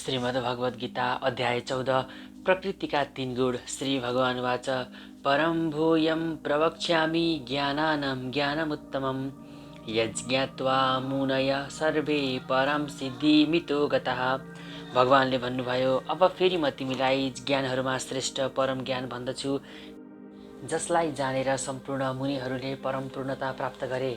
श्रीमद्भगवद्गीता अध्याय 14 प्रकृतिका तीन गुण। श्री भगवान वाच परम भूयं प्रवक्ष्यामि ज्ञानानं ज्ञानमुत्तमं यज्ञात्वा मुनय सर्वे परम सिद्धिमितो गतः। भगवानले भन्नुभयो, अब फेरि म तिमीलाई ज्ञानहरूमा श्रेष्ठ परम ज्ञान भन्दछु, जसलाई जानेर सम्पूर्ण मुनिहरूले परम पूर्णता प्राप्त गरे।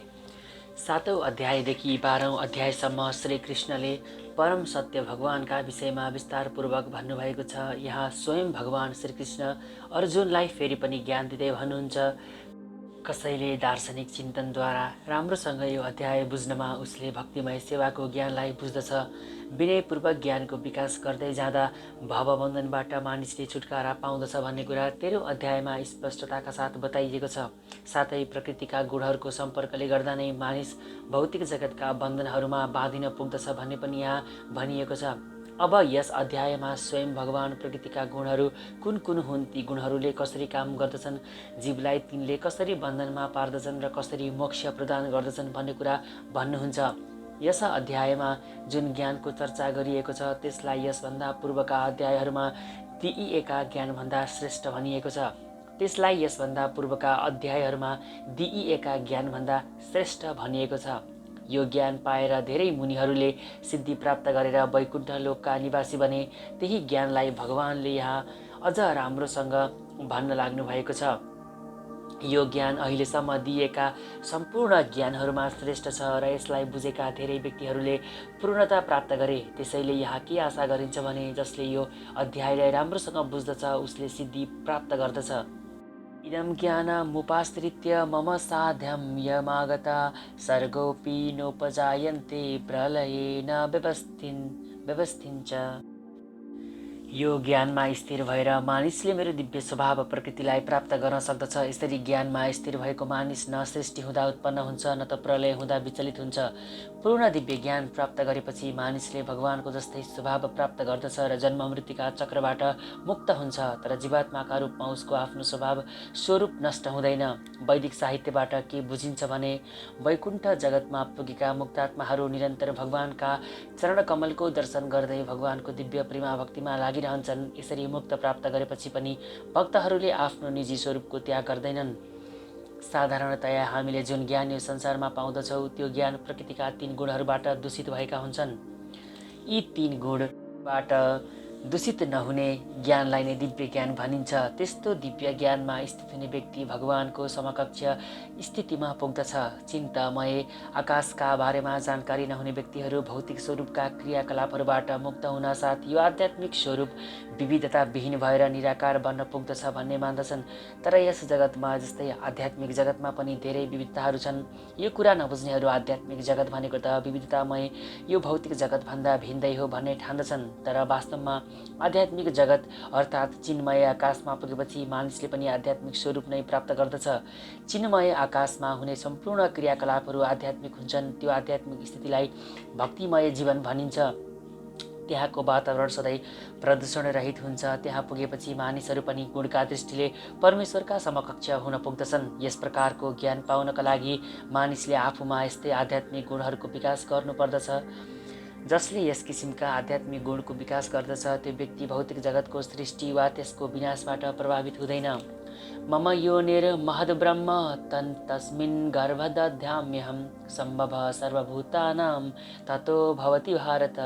7औं अध्यायदेखि 12औं अध्यायसम्म श्रीकृष्णले परम सत्य भगवानका विषयमा विस्तारपूर्वक भन्नुभएको छ। यहाँ स्वयं भगवान श्रीकृष्ण अर्जुनलाई फेरि पनि ज्ञान दिँदै भन्नुहुन्छ। कसैले दार्शनिक चिन्तनद्वारा राम्रोसँग यो अध्याय बुझ्नमा उसले भक्तिमय सेवाको ज्ञानलाई बुझ्दछ। विनयपूर्वक ज्ञानको विकास गर्दै जाँदा भवबन्धनबाट मानिसले छुटकारा पाउँदछ भन्ने कुरा 13औं अध्यायमा स्पष्टताका साथ बताइएको छ। साथै प्रकृतिका गुणहरूको सम्पर्कले गर्दा नै मानिस भौतिक जगतका बन्धनहरूमा बाँधिन पुग्दछ भन्ने पनि यहाँ भनिएको छ। अब यस अध्यायमा स्वयं भगवान प्रकृतिका गुणहरू कुन कुन हुन्, ती गुणहरूले कसरी काम गर्दछन्, जीवलाई तिनले कसरी बन्धनमा पार्दछन् र कसरी मोक्ष प्रदान गर्दछन् भन्ने कुरा भन्नुहुन्छ। यस अध्यायमा जुन ज्ञानको चर्चा गरिएको छ त्यसलाई यसभन्दा पूर्वका अध्यायहरूमा दिइएका ज्ञानभन्दा श्रेष्ठ भनिएको छ। त्यसलाई यसभन्दा पूर्वका अध्यायहरूमा दिइएका ज्ञानभन्दा श्रेष्ठ भनिएको छ। यो ज्ञान पाएर धेरै मुनिहरूले सिद्धि प्राप्त गरेर वैकुण्ठ लोकका निवासी बने। त्यही ज्ञानलाई भगवानले यहाँ अझ राम्रोसँग भन्न लाग्नु भएको छ। यो ज्ञान अहिलेसम्म दिएका सम्पूर्ण ज्ञानहरूमा श्रेष्ठ छ र यसलाई बुझेका धेरै व्यक्तिहरूले पूर्णता प्राप्त गरे। त्यसैले यहाँ के आशा गरिन्छ भने जसले यो अध्यायलाई राम्रोसँग बुझ्दछ उसले सिद्धि प्राप्त गर्दछ। इदं ज्ञानमुपाश्रित्य मम साध्यं यमागता सर्गोऽपि नोपजायन्ते प्रलयेन व्यवस्थिञ्च। यो ज्ञानमा स्थिर भएर मानिसले मेरो दिव्य स्वभाव प्रकृतिलाई प्राप्त गर्न सक्दछ। यसरी ज्ञानमा स्थिर भएको मानिस न सृष्टि हुँदा उत्पन्न हुन्छ न त प्रलय हुँदा विचलित हुन्छ। पूर्ण दिव्य ज्ञान प्राप्त गरेपछि मानिसले भगवानको जस्तै स्वभाव प्राप्त गर्दछ र जन्म मृत्युका चक्रबाट मुक्त हुन्छ। तर जीवात्माका रूपमा उसको आफ्नो स्वरूप नष्ट हुँदैन। वैदिक साहित्यबाट के बुझिन्छ भने वैकुण्ठ जगतमा पुगेका मुक्तात्माहरू निरन्तर भगवानका चरणकमलको दर्शन गर्दै भगवानको दिव्य प्रेमा भक्तिमा लागिरहन्छन्। यसरी मुक्त प्राप्त गरेपछि पनि भक्तहरूले आफ्नो निजी स्वरूपको त्याग गर्दैनन्। साधारणतया हामीले जुन ज्ञान यो संसारमा पाउँदछौँ त्यो ज्ञान प्रकृतिका तीन गुणहरूबाट दूषित भएका हुन्छन्। यी तीन गुणबाट दूषित नहुने ज्ञानलाई नै दिव्य ज्ञान भनिन्छ। त्यस्तो दिव्य ज्ञानमा स्थित हुने व्यक्ति भगवानको समकक्ष स्थितिमा पुग्दछ। चिन्तामय आकाशका बारेमा जानकारी नहुने व्यक्तिहरू भौतिक स्वरूपका क्रियाकलापहरूबाट मुक्त हुन साथ यो आध्यात्मिक स्वरूप विविधता विहीन भएर निराकार बन्न पुग्दछ भन्ने मान्दछन्। तर यस जगतमा जस्तै आध्यात्मिक जगतमा पनि धेरै विविधताहरू छन्। यो कुरा नबुझ्नेहरू आध्यात्मिक जगत भनेको त विविधतामय यो भौतिक जगतभन्दा भिन्दै हो भन्ने ठान्दछन्। तर वास्तवमा आध्यात्मिक जगत अर्थात् चिन्मय आकाशमा पुगेपछि मानिसले पनि आध्यात्मिक स्वरूप नै प्राप्त गर्दछ। चिन्मय आकाशमा हुने सम्पूर्ण क्रियाकलापहरू आध्यात्मिक हुन्छन्। त्यो आध्यात्मिक स्थितिलाई भक्तिमय जीवन भनिन्छ। त्यहाँको वातावरण सधैँ प्रदूषण रहित हुन्छ। त्यहाँ पुगेपछि मानिसहरू पनि गुणका दृष्टिले परमेश्वरका समकक्ष हुन पुग्दछन्। यस प्रकारको ज्ञान पाउनका लागि मानिसले आफूमा यस्तै आध्यात्मिक गुणहरूको विकास गर्नुपर्दछ। जसले यस किसिमका आध्यात्मिक गुणको विकास गर्दछ त्यो व्यक्ति भौतिक जगतको सृष्टि वा त्यसको विनाशबाट प्रभावित हुँदैन। मम योनिर्महद्ब्रह्म तस्मिन् गर्भदध्याम्यहं सम्भव सर्वभूतानां ततो भवति भारत।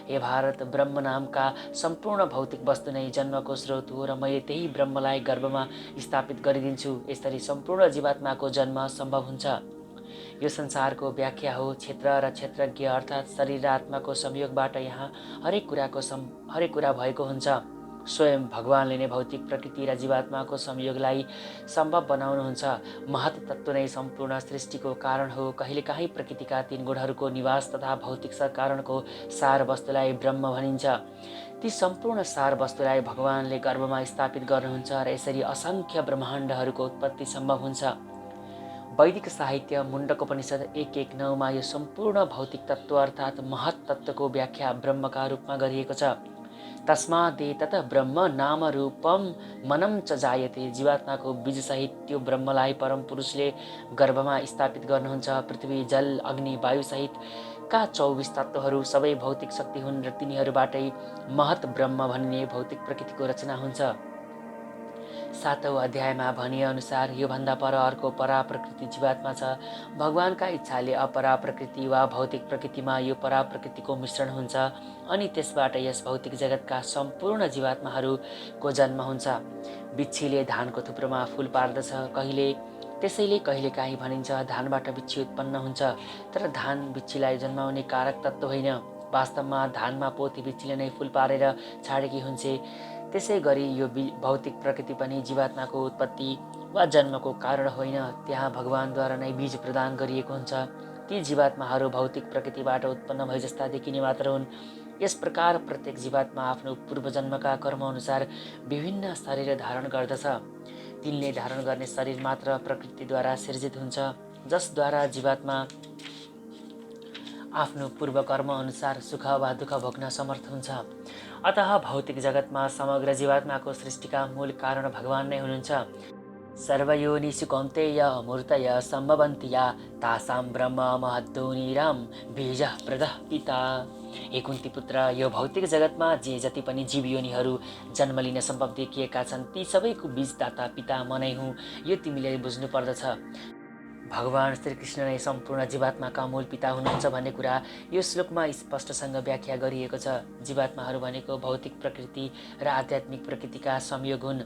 हे भारत, ब्रह्म नामका सम्पूर्ण भौतिक वस्तु नै जन्मको स्रोत हो र मैले त्यही ब्रह्मलाई गर्भमा स्थापित गरिदिन्छु। यसरी सम्पूर्ण जीवात्माको जन्म सम्भव हुन्छ। यो संसारको व्याख्या हो। क्षेत्र र क्षेत्रज्ञ अर्थात् शरीर र आत्माको संयोगबाट यहाँ हरेक कुरा भएको हुन्छ। स्वयं भगवानले नै भौतिक प्रकृति र जीवात्माको संयोगलाई सम्भव बनाउनुहुन्छ। महत् तत्त्व नै सम्पूर्ण सृष्टिको कारण हो। कहिलेकाहीँ प्रकृतिका तीन गुणहरूको निवास तथा भौतिक कारणको सार वस्तुलाई ब्रह्म भनिन्छ। ती सम्पूर्ण सार वस्तुलाई भगवानले गर्भमा स्थापित गर्नुहुन्छ र यसरी असङ्ख्य ब्रह्माण्डहरूको उत्पत्ति सम्भव हुन्छ। वैदिक साहित्य मुण्डकोपनिषद 1:1-9 यो सम्पूर्ण भौतिक तत्त्व अर्थात् महत् तत्त्वको व्याख्या ब्रह्मका रूपमा गरिएको छ। तस्मादेतत् ब्रह्म नाम रूपम मनम च जायते। जीवात्माको बीजसहित त्यो ब्रह्मलाई परम पुरुषले गर्भमा स्थापित गर्नुहुन्छ। पृथ्वी, जल, अग्नि, वायु सहित का 24 तत्त्वहरू सबै भौतिक शक्ति हुन् र तिनीहरूबाटै महत ब्रह्म भनिने भौतिक प्रकृतिको रचना हुन्छ। 7औं अध्यायमा भनिए अनुसार योभन्दा पर अर्को परा प्रकृति जीवात्मा छ। भगवानका इच्छाले अपरा प्रकृति वा भौतिक प्रकृतिमा यो परा प्रकृतिको मिश्रण हुन्छ अनि त्यसबाट यस भौतिक जगतका सम्पूर्ण जीवात्माहरूको जन्म हुन्छ। बिच्छीले धानको थुप्रोमा फूल पार्दछ, त्यसैले कहिलेकाहीँ भनिन्छ धानबाट बिच्छी उत्पन्न हुन्छ, तर धान बिच्छीलाई जन्माउने कारक तत्त्व होइन। वास्तवमा धानमा पोथी बिच्छीले नै फूल पारेर छाडेकी हुन्छ। त्यसै गरी यो भौतिक प्रकृति पनि जीवात्माको उत्पत्ति वा जन्मको कारण होइन, त्यहाँ भगवानद्वारा नै बीज प्रदान गरिएको हुन्छ। ती जीवात्माहरू भौतिक प्रकृतिबाट उत्पन्न भए जस्ता देखिने मात्र हुन्। यस प्रकार प्रत्येक जीवात्मा आफ्नो पूर्वजन्मका कर्मअनुसार विभिन्न शरीर धारण गर्दछ। तिनले धारण गर्ने शरीर मात्र प्रकृतिद्वारा सिर्जित हुन्छ, जसद्वारा जीवात्मा आफ्नो पूर्व कर्म अनुसार सुख वा दुःख भोग्न समर्थ हुन्छ। अतः भौतिक जगतमा समग्र जीवात्माको सृष्टिका मूल कारण भगवान नै हुनुहुन्छ। सर्वयोनिषु कौन्तेय मूर्तय सम्भवन्ति या तासां ब्रह्म महद्योनिराम बीजः प्रदः पिता। हे कुन्ती पुत्र, यो भौतिक जगतमा जे जति पनि जीव योनिहरू जन्म लिन सम्भव देखिएका छन् ती सबैको बीजदाता पिता म नै हुँ, यो तिमीले बुझ्नु पर्दछ। भगवान श्रीकृष्ण नै सम्पूर्ण जीवात्माका मूल पिता हुनुहुन्छ भन्ने कुरा यो श्लोकमा स्पष्टसँग व्याख्या गरिएको छ। जीवात्माहरू भनेको भौतिक प्रकृति र आध्यात्मिक प्रकृतिका संयोग हुन्।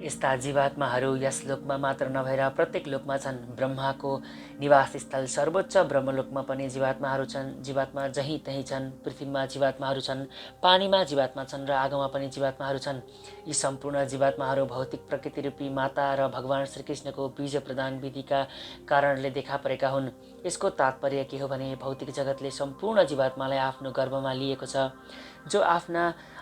यस्ता जीवात्माहरू यस लोकमा मात्र नभएर प्रत्येक लोकमा छन्। ब्रह्माको निवास स्थल सर्वोच्च ब्रह्मलोकमा पनि जीवात्माहरू छन्। जीवात्मा जहीँ तहीँ छन्। पृथ्वीमा जीवात्माहरू छन्, पानीमा जीवात्मा छन् र आगोमा पनि जीवात्माहरू छन्। यी सम्पूर्ण जीवात्माहरू भौतिक प्रकृति रूपी माता र भगवान श्रीकृष्णको बीज प्रदान विधिका कारणले देखा परेका हुन्। यसको तात्पर्य के हो भने भौतिक जगतले सम्पूर्ण जीवात्मालाई आफ्नो गर्भमा लिएको छ, जो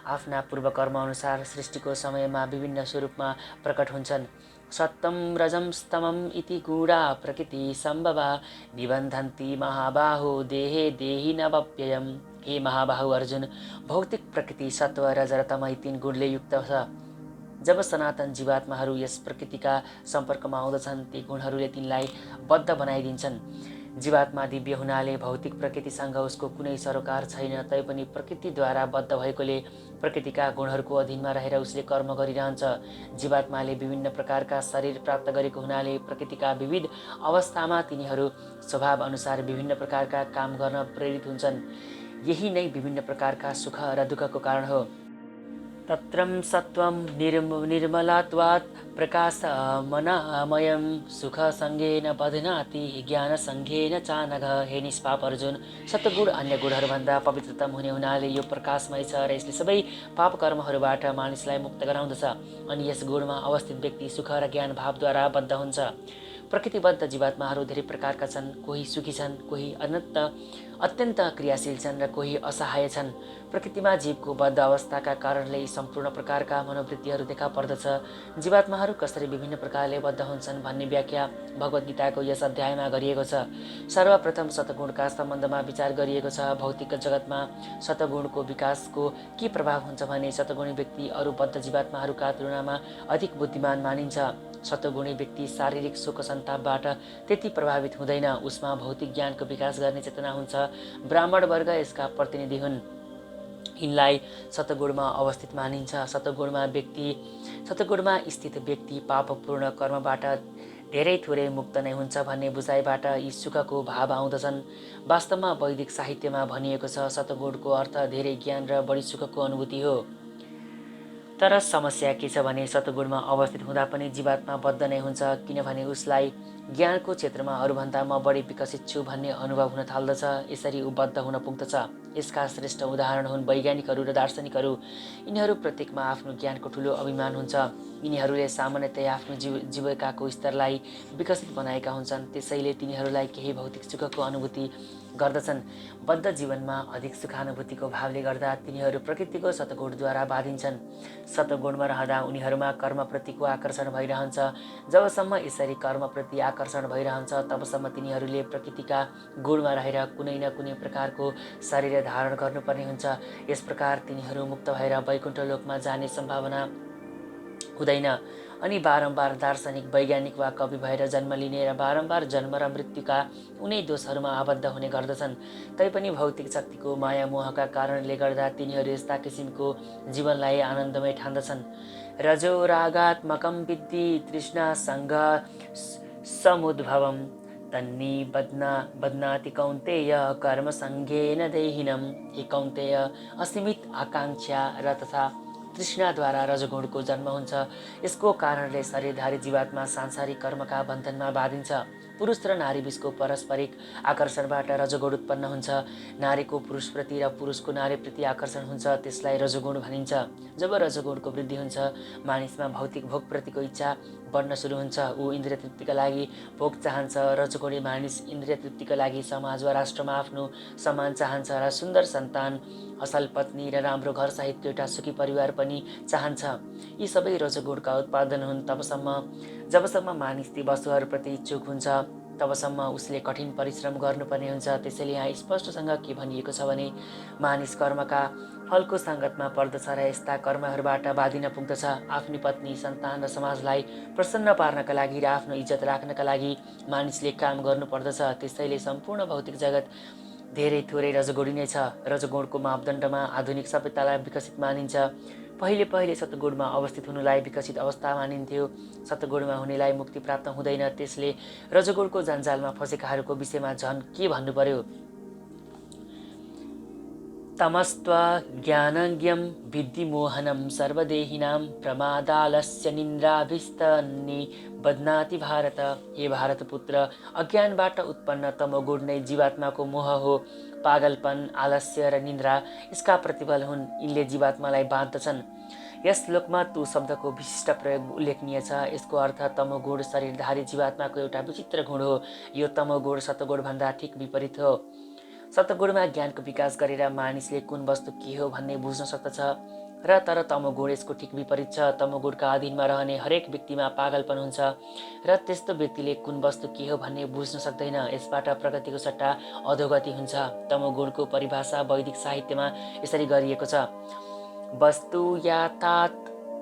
आफ्ना पूर्व कर्म अनुसार सृष्टिको समयमा विभिन्न स्वरूपमा प्रकट हुन्छन्। सत्तम रजम स्तमम इति गुणा प्रकृति सम्भवा निबन्धन्ति महाबाहो देहे देहि नवव्ययम्। हे महाबाहु अर्जुन, भौतिक प्रकृति सत्व रज र तम यी 3 गुणले युक्त छ। जब सनातन जीवात्माहरू यस प्रकृतिका सम्पर्कमा आउँदछन् ती गुणहरूले तिनलाई बद्ध बनाइदिन्छन्। जीवात्मा दिव्य हुनाले भौतिक प्रकृतिसँग उसको कुनै सरोकार छैन, तैपनि प्रकृतिद्वारा बद्ध भएकोले प्रकृतिका गुणहरूको अधीनमा रहेर उसले कर्म गरिरहन्छ। जीवात्माले विभिन्न प्रकारका शरीर प्राप्त गरेको हुनाले प्रकृतिका विविध अवस्थामा तिनीहरू स्वभाव अनुसार विभिन्न प्रकारका काम गर्न प्रेरित हुन्छन्। यही नै विभिन्न प्रकारका सुख र दुःखको कारण हो। तत्रं सत्वं निर्मलत्वात् प्रकाशमनामयं सुखसङ्गेन बध्नाति ज्ञानसङ्गेन चानघ। हे निष्पाप अर्जुन, सत्वगुण अन्य गुणहरूभन्दा पवित्रतम हुने हुनाले यो प्रकाशमय छ र यसले सबै पाप कर्महरूबाट मानिसलाई मुक्त गराउँदछ। अनि यस गुणमा अवस्थित व्यक्ति सुख र ज्ञान भावद्वारा बद्ध हुन्छ। प्रकृतिबद्ध जीवात्माहरू धेरै प्रकारका छन्। कोही सुखी छन्, कोही अत्यन्त क्रियाशील छन् र कोही असहाय छन्। प्रकृतिमा जीवको बद्ध अवस्थाका कारणले सम्पूर्ण प्रकारका मनोवृत्तिहरू देखा पर्दछ। जीवात्माहरू कसरी विभिन्न प्रकारले बद्ध हुन्छन् भन्ने व्याख्या भगवद् गीताको यस अध्यायमा गरिएको छ। सर्वप्रथम सतगुणका सम्बन्धमा विचार गरिएको छ। भौतिक जगतमा सतगुणको विकासको के प्रभाव हुन्छ भने सतगुणी व्यक्ति अरू बद्ध जीवात्माहरूका तुलनामा अधिक बुद्धिमान मानिन्छ। सतगुणी व्यक्ति शारीरिक शोक सन्तापबाट त्यति प्रभावित हुँदैन। उसमा भौतिक ज्ञानको विकास गर्ने चेतना हुन्छ। ब्राह्मण वर्ग यसका प्रतिनिधि हुन्। यिनलाई सतगुणमा अवस्थित मानिन्छ। सतगुणमा स्थित व्यक्ति पापपूर्ण कर्मबाट धेरै थोरै मुक्त नै हुन्छ भन्ने बुझाइबाट यी सुखको भाव आउँदछन्। वास्तवमा वैदिक साहित्यमा भनिएको छ सतगुणको अर्थ धेरै ज्ञान र बढी सुखको अनुभूति हो। तर समस्या के छ भने सतगुणमा अवस्थित हुँदा पनि जीवात्मा बद्ध नै हुन्छ, किनभने उसलाई ज्ञानको क्षेत्रमा अरूभन्दा म बढी विकसित छु भन्ने अनुभव हुन थाल्दछ। यसरी ऊ बद्ध हुन पुग्दछ। यसका श्रेष्ठ उदाहरण हुन् वैज्ञानिकहरू र दार्शनिकहरू। यिनीहरू प्रत्येकमा आफ्नो ज्ञानको ठुलो अभिमान हुन्छ। यिनीहरूले सामान्यतया आफ्नो जीविकाको स्तरलाई विकसित बनाएका हुन्छन्, त्यसैले तिनीहरूलाई केही भौतिक सुखको अनुभूति गर्दछन्। बद्ध जीवनमा अधिक सुखानुभूतिको भावले गर्दा तिनीहरू प्रकृतिको सतगुणद्वारा बाधिन्छन्। सतगुणमा रहँदा उनीहरूमा कर्मप्रतिको आकर्षण भइरहन्छ। जबसम्म यसरी कर्मप्रति आकर्षण भइरहन्छ तबसम्म तिनीहरूले प्रकृतिका गुणमा रहेर कुनै न कुनै प्रकारको शरीर धारण गर्नुपर्ने हुन्छ। यस प्रकार तिनीहरू मुक्त भएर वैकुण्ठ लोकमा जाने सम्भावना हुँदैन। अनि बारम्बार दार्शनिक, वैज्ञानिक वा कवि भएर जन्म लिने र बारम्बार जन्म र मृत्युका उनै दोषहरूमा आबद्ध हुने गर्दछन्। तैपनि भौतिक शक्तिको माया मोहका कारणले गर्दा तिनीहरू यस्ता किसिमको जीवनलाई आनन्दमय ठान्दछन्। रजो रागात्मकं विद्धि तृष्णासङ्ग समुद्भवम् बध्नाति कौन्तेय कर्मसङ्गेन देहिनम्। हे कौन्तेय, असीमित आकाङ्क्षा र तथा तृष्णाद्वारा रजोगुणको जन्म हुन्छ। यसको कारणले शरीरधारी जीवात्मा सांसारिक कर्मका बन्धनमा बाँधिन्छ। पुरुष र नारी बीचको पारस्परिक आकर्षणबाट रजोगुण उत्पन्न हुन्छ। नारीको पुरुषप्रति र पुरुषको नारीप्रति आकर्षण हुन्छ, त्यसलाई रजोगुण भनिन्छ। जब रजोगुणको वृद्धि हुन्छ, मानिसमा भौतिक भोगप्रतिको इच्छा बढ्न सुरु हुन्छ। ऊ इन्द्रिय तृप्तिका लागि भोग चाहन्छ। रजोगुणी मानिस इन्द्रिय तृप्तिका लागि समाज वा राष्ट्रमा आफ्नो सम्मान चाहन्छ र सुन्दर सन्तान, असल पत्नी र राम्रो घर सहितको एउटा सुखी परिवार पनि चाहन्छ। यी सबै रजोगुणका उत्पादन हुन्। जबसम्म मानिस ती वस्तुहरूप्रति इच्छुक हुन्छ, तबसम्म उसले कठिन परिश्रम गर्नुपर्ने हुन्छ। त्यसैले यहाँ स्पष्टसँग के भनिएको छ भने, मानिस कर्मका फलको सङ्गतमा पर्दछ र यस्ता कर्महरूबाट बाधिन पुग्दछ। आफ्नी पत्नी, सन्तान र समाजलाई प्रसन्न पार्नका लागि र आफ्नो इज्जत राख्नका लागि मानिसले काम गर्नुपर्दछ। त्यसैले सम्पूर्ण भौतिक जगत धेरै थोरै रजोगुणी नै छ। रजोगुणको मापदण्डमा आधुनिक सभ्यतालाई विकसित मानिन्छ। पहिले सतगुणमा अवस्थित हुनुलाई विकसित अवस्था मानिन्थ्यो। सतगुणमा हुनेलाई मुक्ति प्राप्त हुँदैन। त्यसले रजोगुणको जन्जालमा फँसेकाहरूको विषयमा झन् के भन्नु पर्यो। तमस्त्व ज्ञानज्ञं विद्धि मोहनं सर्वदेहिनां प्रमादालस्य निन्द्राभिस्तन्नि बध्नाति भारत। हे भारत पुत्र, अज्ञानबाट उत्पन्न तमोगुण नै जीवात्माको मोह हो। पागलपन, आलस्य र निन्द्रा यसका प्रतिफल हुन्। यिनले जीवात्मालाई बाँध्दछन्। यस श्लोकमा तु शब्दको विशिष्ट प्रयोग उल्लेखनीय छ। यसको अर्थ तमोगुण शरीरधारी जीवात्माको एउटा विचित्र गुण हो। यो तमोगुण सतगुणभन्दा ठिक विपरीत हो। सतगुणमा ज्ञानको विकास गरेर मानिसले कुन वस्तु के हो भन्ने बुझ्न सक्दछ र तर तमोगुण यसको ठिक विपरीत छ। तमोगुणका अधीनमा रहने हरेक व्यक्तिमा पागलपन हुन्छ र त्यस्तो व्यक्तिले कुन वस्तु के हो भन्ने बुझ्न सक्दैन। यसबाट प्रगतिको सट्टा अधोगति हुन्छ। तमोगुणको परिभाषा वैदिक साहित्यमा यसरी गरिएको छ। वस्तु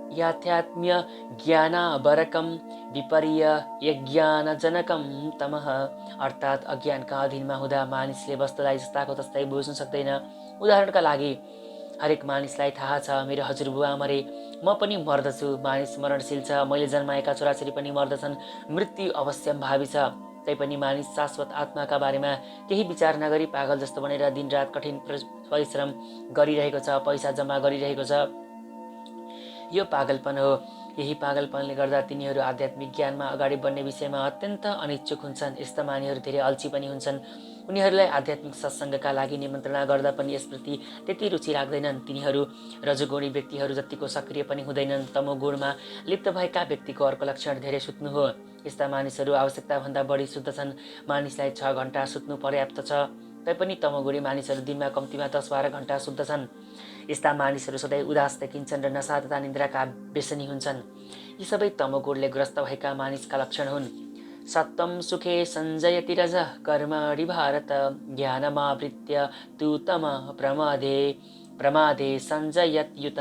याथात्म्य ज्ञानावरकं विपर्य यज्ञानजनकं तमः। अर्थात् अज्ञानका अधीनमा हुँदा मानिसले वस्तुलाई जस्ताको तस्तै बुझ्न सक्दैन। उदाहरणका लागि, हरेक मानिसलाई थाहा छ मेरो हजुरबुवा मरे, म पनि मर्दछु। मानिस मरणशील छ। मैले जन्माएका छोराछोरी पनि मर्दछन्। मृत्यु अवश्यम्भावी छ। तैपनि मानिस शाश्वत आत्माका बारेमा केही विचार नगरी पागल जस्तो बनेर दिनरात कठिन परिश्रम गरिरहेको छ, पैसा जम्मा गरिरहेको छ। यो पागलपन हो। यही पागलपनले गर्दा तिनीहरू आध्यात्मिक ज्ञानमा अगाडि बढ्ने विषयमा अत्यन्त अनिच्छुक हुन्छन्। यस्ता मानिसहरू धेरै अल्छी पनि हुन्छन्। उनीहरूलाई आध्यात्मिक सत्सङ्गका लागि निमन्त्रणा गर्दा पनि यसप्रति त्यति रुचि राख्दैनन्। तिनीहरू रजोगुणी व्यक्तिहरू जतिको सक्रिय पनि हुँदैनन्। तमोगुणमा लिप्त भएका व्यक्तिको अर्को लक्षण धेरै सुत्नु हो। यस्ता मानिसहरू आवश्यकताभन्दा बढी सुत्दछन्। मानिसलाई 6 घण्टा सुत्नु पर्याप्त छ, तैपनि तमोगुणी मानिसहरू दिनमा कम्तीमा 10-12 घण्टा सुत्दछन्। यस्ता मानिसहरू सधैँ उदास देखिन्छन् र नशा तथा निन्द्राका व्यसनी हुन्छन्। यी सबै तमोगुणले ग्रस्त भएका मानिसका लक्षण हुन्। सत्वं सुखे सञ्जयति रजः कर्मणि भारत ज्ञानमावृत्य तु तमः प्रमादे सञ्जयत्युत।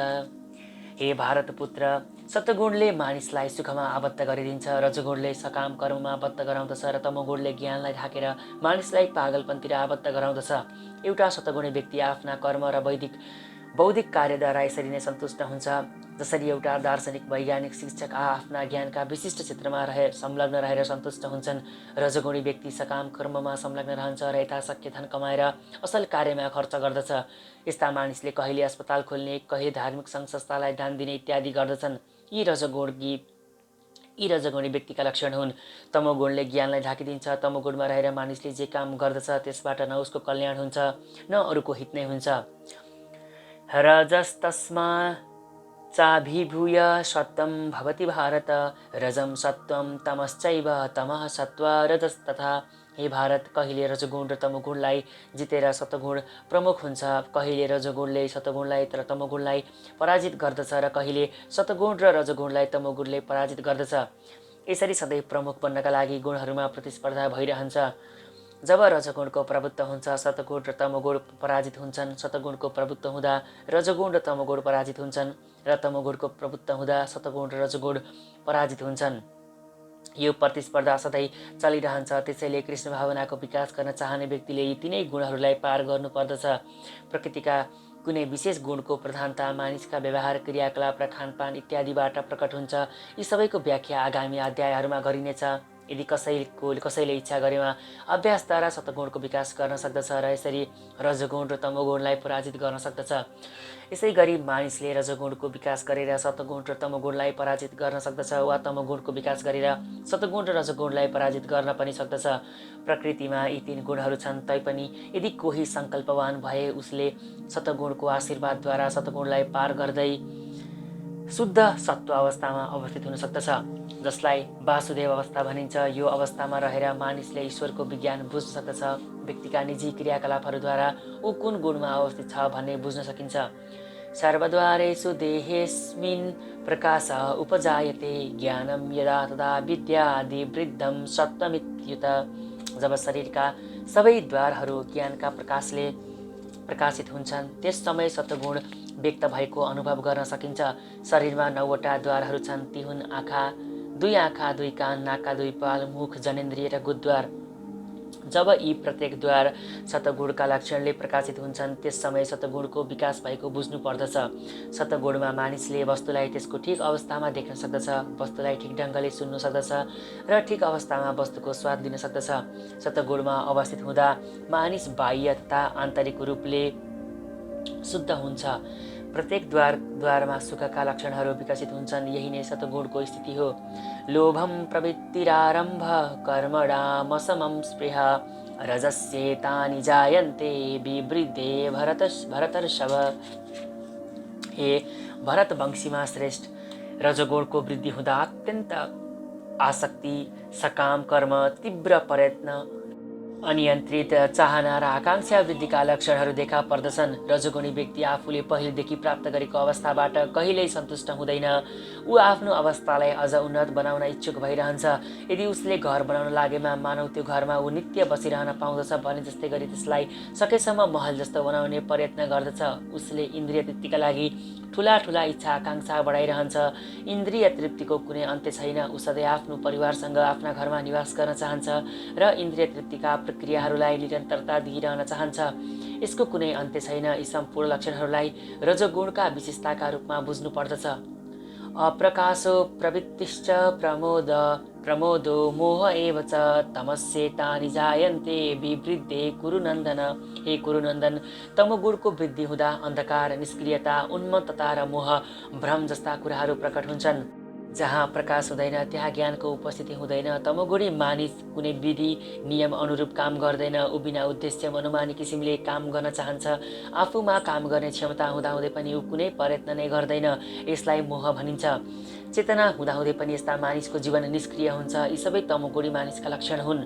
हे भारत पुत्र, सतगुणले मानिसलाई सुखमा आबद्ध गरिदिन्छ, रजोगुणले सकाम कर्ममा आबद्ध गराउँदछ र तमोगुणले ज्ञानलाई ढाकेर मानिसलाई पागलपन्तिर आबद्ध गराउँदछ। एउटा सतगुणी व्यक्ति आफ्ना कर्म र बौद्धिक कार्यद्वारा यसरी नै सन्तुष्ट हुन्छ। जसरी एउटा दार्शनिक, वैज्ञानिक, शिक्षक आफ्ना ज्ञानका विशिष्ट क्षेत्रमा संलग्न रहेर सन्तुष्ट हुन्छन्। रजोगुणी व्यक्ति सकाम कर्ममा संलग्न रहन्छ र यथाशक्य धन कमाएर असल कार्यमा खर्च गर्दछ। यस्ता मानिसले कहिले अस्पताल खोल्ने, कहिले धार्मिक सङ्घ संस्थालाई दान दिने इत्यादि गर्दछन्। यी रजोगुणी व्यक्तिका लक्षण हुन्। तमोगुणले ज्ञानलाई ढाकिदिन्छ। तमोगुणमा रहेर मानिसले जे काम गर्दछ त्यसबाट न उसको कल्याण हुन्छ न अरूको हित नै हुन्छ। रजस्तस्मा चाभिभूय सत्वं भवति भारत रजं सत्वं तमश्चैव तमः सत्त्व रजस्तथा। हे भारत, कहिले रजोगुण र तमोगुणलाई जितेर सतगुण प्रमुख हुन्छ, कहिले रजोगुणले सतगुणलाई र तमोगुणलाई पराजित गर्दछ र कहिले सतगुण र रजोगुणलाई तमोगुणले पराजित गर्दछ। यसरी सधैँ प्रमुख बन्नका लागि गुणहरूमा प्रतिस्पर्धा भइरहन्छ। जब रजोगुणको प्रभुत्व हुन्छ सतगुण र तमोगुण पराजित हुन्छन्। सतगुणको प्रभुत्व हुँदा रजोगुण र तमोगुण पराजित हुन्छन् र तमोगुणको प्रभुत्व हुँदा सतगुण र रजोगुण पराजित हुन्छन्। यो प्रतिस्पर्धा सधैँ चलिरहन्छ। त्यसैले कृष्ण भावनाको विकास गर्न चाहने व्यक्तिले यी तीनै गुणहरूलाई पार गर्नुपर्दछ। प्रकृतिका कुनै विशेष गुणको प्रधानता मानिसका व्यवहार, क्रियाकलाप र खानपान इत्यादिबाट प्रकट हुन्छ। यी सबैको व्याख्या आगामी अध्यायहरूमा गरिनेछ। यदि कसैले इच्छा गरेमा अभ्यासद्वारा सतगुणको विकास गर्न सक्दछ र यसरी रजोगुण र तमोगुणलाई पराजित गर्न सक्दछ। यसै गरी मानिसले रजोगुणको विकास गरेर सतगुण र तमोगुणलाई पराजित गर्न सक्दछ वा तमोगुणको विकास गरेर सतगुण र रजोगुणलाई पराजित गर्न पनि सक्दछ। प्रकृतिमा यी तीन गुणहरू छन्, तैपनि यदि कोही सङ्कल्पवान भए उसले सतगुणको आशीर्वादद्वारा सतगुणलाई पार गर्दै शुद्ध सत्व अवस्थामा अवस्थित हुन सक्दछ, जसलाई वासुदेव अवस्था भनिन्छ। यो अवस्थामा रहेर मानिसले ईश्वरको विज्ञान बुझ्न सक्दछ। व्यक्तिका निजी क्रियाकलापहरूद्वारा ऊ कुन गुणमा अवस्थित छ भन्ने बुझ्न सकिन्छ। सर्वद्वारेषु देहेस्मिन् प्रकाश उपजायते ज्ञानं यदा तदा विद्यादि वृद्धं सत्त्वमित्युत। जब शरीरका सबै द्वारहरू ज्ञानका प्रकाशले प्रकाशित हुन्छन् त्यस समय सत्वगुण व्यक्त भएको अनुभव गर्न सकिन्छ। शरीरमा 9वटा द्वारहरू छन्। ती हुन् दुई आँखा, दुई कान, नाकका दुई पाल, मुख, जनेन्द्रिय र गुदद्वार। जब यी प्रत्येक द्वार सतगुणका लक्षणले प्रकाशित हुन्छन् त्यस समय सतगुणको विकास भएको बुझ्नु पर्दछ। सतगुणमा मानिसले वस्तुलाई त्यसको ठिक अवस्थामा देख्न सक्दछ, वस्तुलाई ठिक ढङ्गले सुन्न सक्दछ र ठिक अवस्थामा वस्तुको स्वाद लिन सक्दछ। सतगुणमा अवस्थित हुँदा मानिस बाह्य तथा आन्तरिक रूपले शुद्ध हुन्छ। प्रत्येक द्वारमा सुखका लक्षणहरू विकसित हुन्छन्। यही नै सतगुणको स्थिति हो। लोभं प्रवृत्तिरारम्भ कर्मणामसमं स्पृह रजस्येतानि जायन्ते विवृद्धे भरतर्षभ। हे भरत वंशीमा श्रेष्ठ, रजोगुणको वृद्धि हुँदा अत्यन्त आसक्ति, सकाम कर्म, तीव्र प्रयत्न, अनियन्त्रित चाहना र आकांक्षा वृद्धिका लक्षणहरू देखा पर्दछन्। रजोगुणी व्यक्ति आफूले पहिलेदेखि प्राप्त गरेको अवस्थाबाट कहिल्यै सन्तुष्ट हुँदैन। ऊ आफ्नो अवस्थालाई अझ उन्नत बनाउन इच्छुक भइरहन्छ। यदि उसले घर बनाउन लागेमा मानव त्यो घरमा ऊ नित्य बसिरहन पाउँदछ भने जस्तै गरी त्यसलाई सकेसम्म महल जस्तो बनाउने प्रयत्न गर्दछ। उसले इन्द्रिय तृप्तिका लागि ठुला ठुला इच्छा आकांक्षा बढाइरहन्छ। इन्द्रिय तृप्तिको कुनै अन्त्य छैन। ऊ सधैँ आफ्नो परिवारसँग आफ्ना घरमा निवास गर्न चाहन्छ र इन्द्रिय तृप्तिका प्रक्रियाहरूलाई निरन्तरता दिइरहन चाहन्छ। यसको कुनै अन्त्य छैन। यी सम्पूर्ण लक्षणहरूलाई रजोगुणका विशेषताका रूपमा बुझ्नु पर्दछ। अप्रकाशो प्रवृत्तिश्च प्रमोदो मोह एव च तमस्येतानि जायन्ते विवृद्धे कुरुनन्दन। हे कुरुनन्दन, तमोगुणको वृद्धि हुँदा अन्धकार, निष्क्रियता, उन्मत्तता र मोह, भ्रम जस्ता कुराहरू प्रकट हुन्छन्। जहाँ प्रकाश हुँदैन त्यहाँ ज्ञानको उपस्थिति हुँदैन। तमोगुणी मानिस कुनै विधि नियम अनुरूप काम गर्दैन। ऊ बिना उद्देश्य मनोमानी किसिमले काम गर्न चाहन्छ। आफूमा काम गर्ने क्षमता हुँदाहुँदै पनि ऊ कुनै प्रयत्न नै गर्दैन। यसलाई मोह भनिन्छ। चेतना हुँदाहुँदै पनि यस्ता मानिसको जीवन निष्क्रिय हुन्छ। यी सबै तमोगुणी मानिसका लक्षण हुन्।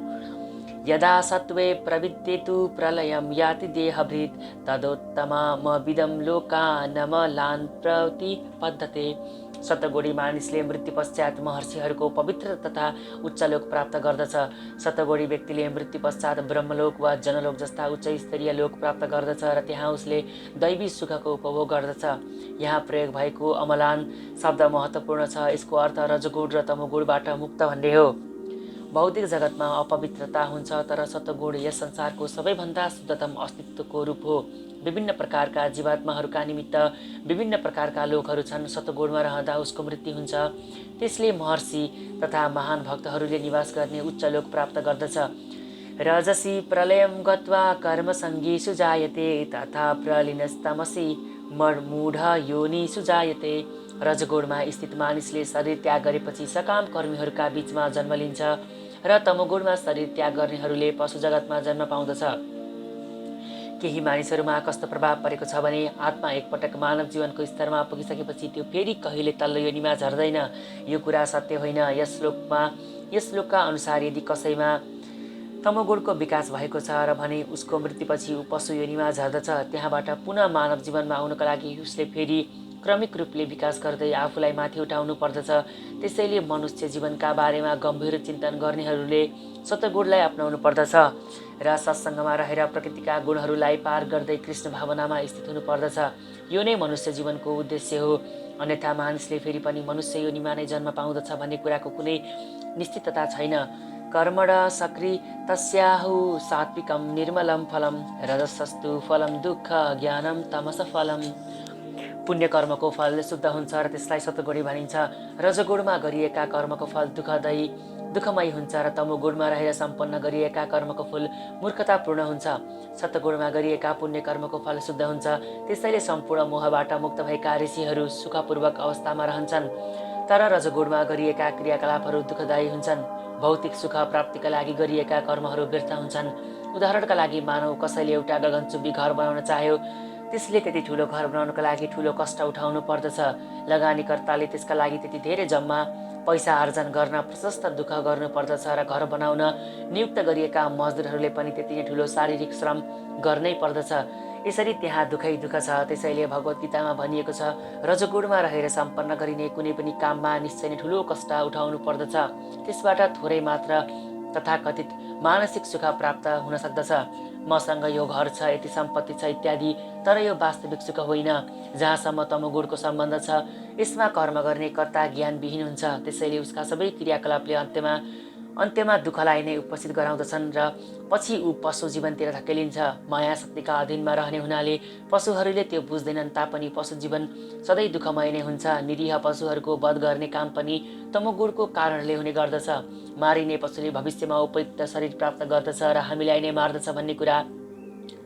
यदा सत्त्वे प्रविद्येतु प्रलयं याति देहभृत् तदोत्तममिदं लोकानमलान् प्रतिपद्यते। सतगुणी मानिसले मृत्यु पश्चात महर्षिहरूको पवित्र तथा उच्च लोक प्राप्त गर्दछ। सतगुणी व्यक्तिले मृत्यु पश्चात ब्रह्मलोक वा जनलोक जस्ता उच्च स्तरीय लोक प्राप्त गर्दछ र त्यहाँ उसले दैवी सुखको उपभोग गर्दछ। यहाँ प्रयोग भएको अमलान शब्द महत्त्वपूर्ण छ। यसको अर्थ रजोगुण र तमोगुणबाट मुक्त भन्ने हो। भौतिक जगतमा अपवित्रता हुन्छ तर सतगुण यस संसारको सबैभन्दा शुद्धतम अस्तित्वको रूप हो। विभिन्न प्रकारका जीवात्माहरूका निमित्त विभिन्न प्रकारका लोकहरू छन्। सतगुणमा रहँदा उसको मृत्यु हुन्छ। त्यसले महर्षि तथा महान भक्तहरूले निवास गर्ने उच्च लोक प्राप्त गर्दछ। रजसी प्रलयं गत्वा कर्मसङ्गीषु जायते तथा प्रलीनस्तमसि मूढ योनिषु जायते। रजगुणमा स्थित मानिसले शरीर त्याग गरेपछि सकाम कर्मीहरूका बीचमा जन्म लिन्छ र तमोगुणमा शरीर त्याग गर्नेहरूले पशु जगतमा जन्म पाउँदछ। केही मानिसहरूमा कस्तो प्रभाव परेको छ भने आत्मा एकपटक मानव जीवनको स्तरमा पुगिसकेपछि त्यो फेरि कहिले तल्लो योनिमा झर्दैन। यो कुरा सत्य होइन। यस श्लोकका अनुसार यदि कसैमा तमोगुणको विकास भएको छ र भने उसको मृत्युपछि ऊ पशु योनिमा झर्दछ। त्यहाँबाट पुनः मानव जीवनमा आउनको लागि उसले फेरि क्रमिक रूपले विकास गर्दै आफूलाई माथि उठाउनु पर्दछ। त्यसैले मनुष्य जीवनका बारेमा गम्भीर चिन्तन गर्नेहरूले सतगुणलाई अपनाउनु पर्दछ र सत्सङ्गमा रहेर प्रकृतिका गुणहरूलाई पार गर्दै कृष्ण भावनामा स्थित हुनु पर्दछ। यो नै मनुष्य जीवनको उद्देश्य हो। अन्यथा मानिसले फेरि पनि मनुष्य योनिमा नै जन्म पाउँदछ भन्ने कुराको कुनै निश्चितता छैन। कर्मण सक्री तस्याहु सात्विकम निर्मलम फलम रजसस्तु फलम दुःख ज्ञानम तमस फलम। पुण्य कर्मको फल शुद्ध हुन्छ र त्यसलाई सतगुणी भनिन्छ। रजगुणमा गरिएका कर्मको फल दुःखमय हुन्छ र तमोगुणमा रहेर सम्पन्न गरिएका कर्मको फल मूर्खतापूर्ण हुन्छ। सतगुणमा गरिएका पुण्य कर्मको फल शुद्ध हुन्छ। त्यसैले सम्पूर्ण मोहबाट मुक्त भएका ऋषिहरू सुखपूर्वक अवस्थामा रहन्छन्। तर रजगुणमा गरिएका क्रियाकलापहरू दुःखदायी हुन्छन्। भौतिक सुख प्राप्तिका लागि गरिएका कर्महरू व्यर्थ हुन्छन्। उदाहरणका लागि मानव कसैले एउटा गगनचुम्बी घर बनाउन चाह्यो। त्यसले त्यति ठुलो घर बनाउनका लागि ठुलो कष्ट उठाउनु पर्दछ। लगानीकर्ताले त्यसका लागि त्यति धेरै जम्मा पैसा आर्जन गर्न प्रशस्त दुःख गर्नु पर्दछ र घर बनाउन नियुक्त गरिएका मजदुरहरूले पनि त्यति नै ठुलो शारीरिक श्रम गर्नै पर्दछ। यसरी त्यहाँ दुःखै दुःख छ। त्यसैले भगवत गीतामा भनिएको छ, रजगुणमा रहेर सम्पन्न गरिने कुनै पनि काममा निश्चय नै ठुलो कष्ट उठाउनु पर्दछ। त्यसबाट थोरै मात्र तथाकथित मानसिक सुख प्राप्त हुन सक्दछ। मसँग यो घर छ, यति सम्पत्ति छ इत्यादि, तर यो वास्तविक सुख होइन। जहाँसम्म तमोगुणको सम्बन्ध छ, यसमा कर्म गर्ने कर्ता ज्ञानविहीन हुन्छ। त्यसैले उसका सबै क्रियाकलापले अन्त्यमा दुःखलाई नै उपस्थित गराउँदछन् र पछि ऊ पशु जीवनतिर धकेलिन्छ। माया शक्तिका अधीनमा रहने हुनाले पशुहरूले त्यो बुझ्दैनन् तापनि पशु जीवन सधैँ दुःखमय नै हुन्छ। निरीह पशुहरूको वध गर्ने काम पनि तमोगुणको कारणले हुने गर्दछ। मारिने पशुले भविष्यमा उपयुक्त शरीर प्राप्त गर्दछ र हामीलाई नै मार्दछ भन्ने कुरा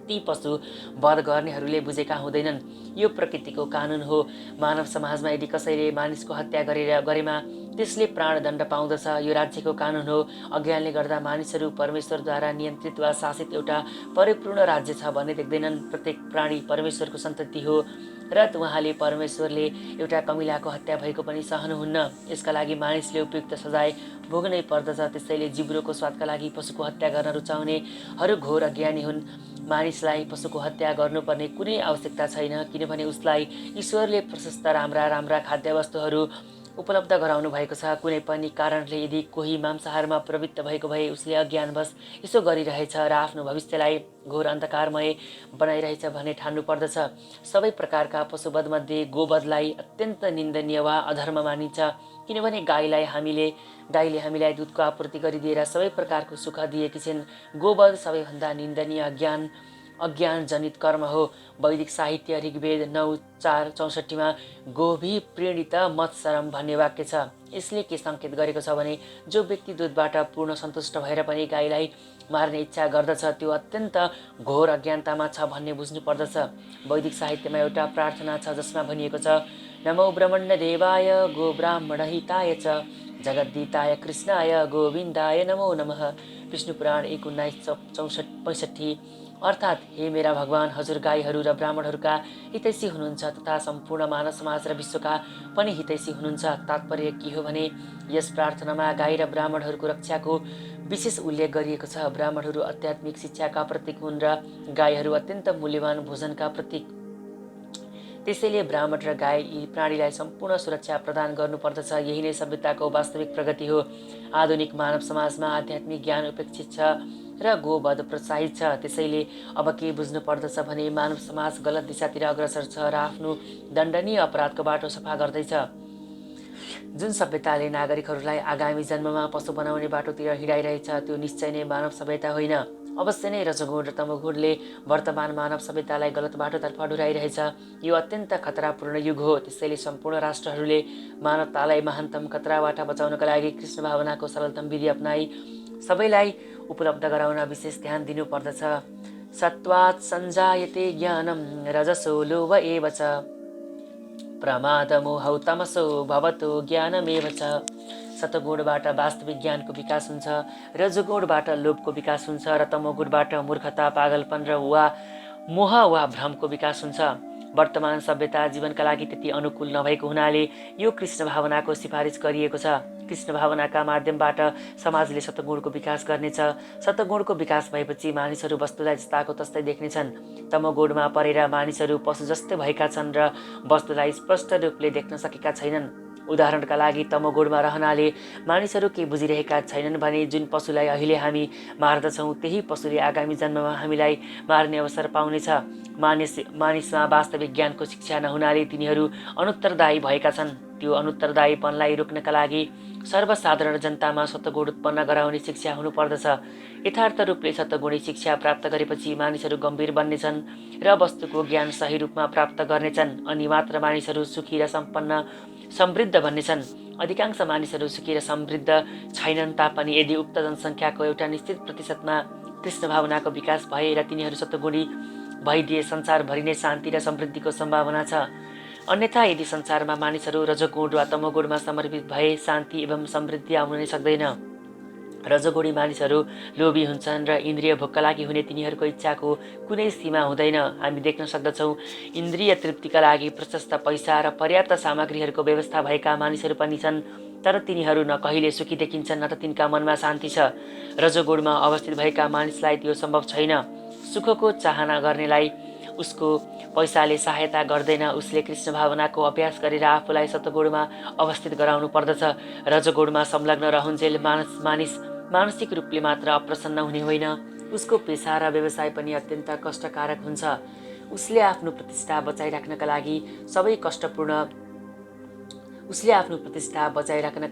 ती पशु वध गर्नेहरूले बुझेका हुँदैनन्। यो प्रकृतिको कानुन हो। मानव समाजमा यदि कसैले मानिसको हत्या गरेमा त्यसले प्राणदण्ड पाउँदछ। यो राज्यको कानुन हो। अज्ञानले गर्दा मानिसहरू परमेश्वरद्वारा नियन्त्रित वा शासित एउटा परिपूर्ण राज्य छ भन्ने देख्दैनन्। प्रत्येक प्राणी परमेश्वरको सन्तति हो र उहाँले परमेश्वरले एउटा कमिलाको हत्या भएको पनि सहनुहुन्न। यसका लागि मानिसले उपयुक्त सजाय भोग्नै पर्दछ। त्यसैले जिब्रोको स्वादका लागि पशुको हत्या गर्न रुचाउनेहरू घोर अज्ञानी हुन्। मानिसलाई पशुको हत्या गर्नुपर्ने कुनै आवश्यकता छैन, किनभने उसलाई ईश्वरले प्रशस्त राम्रा खाद्यवस्तुहरू उपलब्ध गराउनु भएको छ। कुनै पनि कारणले यदि कोही मांसाहारमा प्रवृत्त भएको भए उसले अज्ञानवश यसो गरिरहेछ र आफ्नो भविष्यलाई घोर अन्धकारमय बनाइरहेछ भन्ने ठान्नु पर्दछ। सबै प्रकारका पशुवधमध्ये गोवधलाई अत्यन्त निन्दनीय वा अधर्म मानिन्छ, किनभने गाईले हामीलाई दुधको आपूर्ति गरिदिएर सबै प्रकारको सुख दिएकी छिन्। गोवध सबैभन्दा निन्दनीय अज्ञान जनित कर्म हो। वैदिक साहित्य ऋग्वेद 9:4-64 गोभी प्रीणित मत्सरम भन्ने वाक्य छ। यसले के सङ्केत गरेको छ भने जो व्यक्ति दुधबाट पूर्ण सन्तुष्ट भएर पनि गाईलाई मार्ने इच्छा गर्दछ त्यो अत्यन्त घोर अज्ञानतामा छ भन्ने बुझ्नु पर्दछ। वैदिक साहित्यमा एउटा प्रार्थना छ जसमा भनिएको छ, नमो ब्रह्मण्य देवाय गो ब्राह्मण हिताय च जगद्दिताय कृष्णाय गोविन्दाय नमो नमः। विष्णु पुराण 1:19-65 अर्थात् हे मेरा भगवान, हजुर गाईहरू र ब्राह्मणहरूका हितैषी हुनुहुन्छ तथा सम्पूर्ण मानव समाज र विश्वका पनि हितैषी हुनुहुन्छ। तात्पर्य के हो भने यस प्रार्थनामा गाई र ब्राह्मणहरूको रक्षाको विशेष उल्लेख गरिएको छ। ब्राह्मणहरू आध्यात्मिक शिक्षाका प्रतीक हुन् र गाईहरू अत्यन्त मूल्यवान भोजनका प्रतीक। त्यसैले ब्राह्मण र गाई यी प्राणीलाई सम्पूर्ण सुरक्षा प्रदान गर्नुपर्दछ। यही नै सभ्यताको वास्तविक प्रगति हो। आधुनिक मानव समाजमा आध्यात्मिक ज्ञान उपेक्षित छ र गोवध प्रोत्साहित छ। त्यसैले अब के बुझ्नु पर्दछ भने मानव समाज गलत दिशातिर अग्रसर छ र आफ्नो दण्डनीय अपराधको बाटो सफा गर्दैछ। जुन सभ्यताले नागरिकहरूलाई आगामी जन्ममा पशु बनाउने बाटोतिर हिँडाइरहेछ त्यो निश्चय नै मानव सभ्यता होइन। अवश्य नै रजोगुण र तमोगुणले वर्तमान मानव सभ्यतालाई गलत बाटोतर्फ डुराइरहेछ। यो अत्यन्त खतरापूर्ण युग हो। त्यसैले सम्पूर्ण राष्ट्रहरूले मानवतालाई महानतम खतराबाट बचाउनका लागि कृष्ण भावनाको सरलतम विधि अपनाई सबैलाई उपलब्ध गराउन विशेष ध्यान दिनु पर्दछ। सत्वात् सञ्जायते ज्ञानम रजसो लोभ एव च प्रमादमोहौ तमसो भवतो ज्ञानमेव च। सतगुणबाट वास्तविक ज्ञानको विकास हुन्छ, रजोगुणबाट लोभको विकास हुन्छ र तमोगुणबाट मूर्खता, पागलपन र मोह वा भ्रमको विकास हुन्छ। वर्तमान सभ्यता जीवनका लागि त्यति अनुकूल नभएको हुनाले यो कृष्ण भावनाको सिफारिस गरिएको छ। कृष्ण भावनाका माध्यमबाट समाजले सतगुणको विकास गर्नेछ। सतगुणको विकास भएपछि मानिसहरू वस्तुलाई जस्ताको तस्तै देख्नेछन्। तमोगुणमा परेर मानिसहरू पशु जस्तै भएका छन् र वस्तुलाई स्पष्ट रूपले देख्न सकेका छैनन्। उदाहरणका लागि तमोगुणमा रहनाले मानिसहरू के बुझिरहेका छैनन् भने जुन पशुलाई अहिले हामी मार्दछौँ त्यही पशुले आगामी जन्ममा हामीलाई मार्ने अवसर पाउनेछ। मानिसमा वास्तविक ज्ञानको शिक्षा नहुनाले तिनीहरू अनुत्तरदायी भएका छन्। त्यो अनुत्तरदायीपनलाई रोक्नका लागि सर्वसाधारण जनतामा सतगुण उत्पन्न गराउने शिक्षा हुनुपर्दछ। यथार्थ रूपले सतगुणी शिक्षा प्राप्त गरेपछि मानिसहरू गम्भीर बन्नेछन् र वस्तुको ज्ञान सही रूपमा प्राप्त गर्नेछन्। अनि मात्र मानिसहरू सुखी र सम्पन्न समृद्ध बन्नेछन्। अधिकांश मानिसहरू सुखी र समृद्ध छैनन् तापनि यदि उक्त जनसङ्ख्याको एउटा निश्चित प्रतिशतमा कृष्ण भावनाको विकास भए र तिनीहरू सतगुणी भइदिए संसारभरि नै शान्ति र समृद्धिको सम्भावना छ। अन्यथा यदि संसारमा मानिसहरू रजोगुण वा तमोगुणमा समर्पित भए शान्ति एवं समृद्धि आउन नै सक्दैन। रजोगुणी मानिसहरू लोभी हुन्छन् र इन्द्रिय भोकका लागि हुने तिनीहरूको इच्छाको कुनै सीमा हुँदैन। हामी देख्न सक्दछौँ इन्द्रिय तृप्तिका लागि प्रशस्त पैसा र पर्याप्त सामग्रीहरूको व्यवस्था भएका मानिसहरू पनि छन्, तर तिनीहरू न कहिले सुखी देखिन्छन् न त तिनका मनमा शान्ति छ। रजोगुणमा अवस्थित भएका मानिसलाई त्यो सम्भव छैन। सुखको चाहना गर्नेलाई उसको पैसाले सहायता गर्दैन। उसले कृष्ण भावनाको अभ्यास गरेर आफूलाई सतगुणमा अवस्थित गराउनु पर्दछ। रजोगुणमा संलग्न रहन्जेल मानिस मानसिक रूपले मात्र अप्रसन्न हुने होइन, उसको पेसा र व्यवसाय पनि अत्यन्त कष्टकारक हुन्छ। उसले आफ्नो प्रतिष्ठा बचाइराख्नका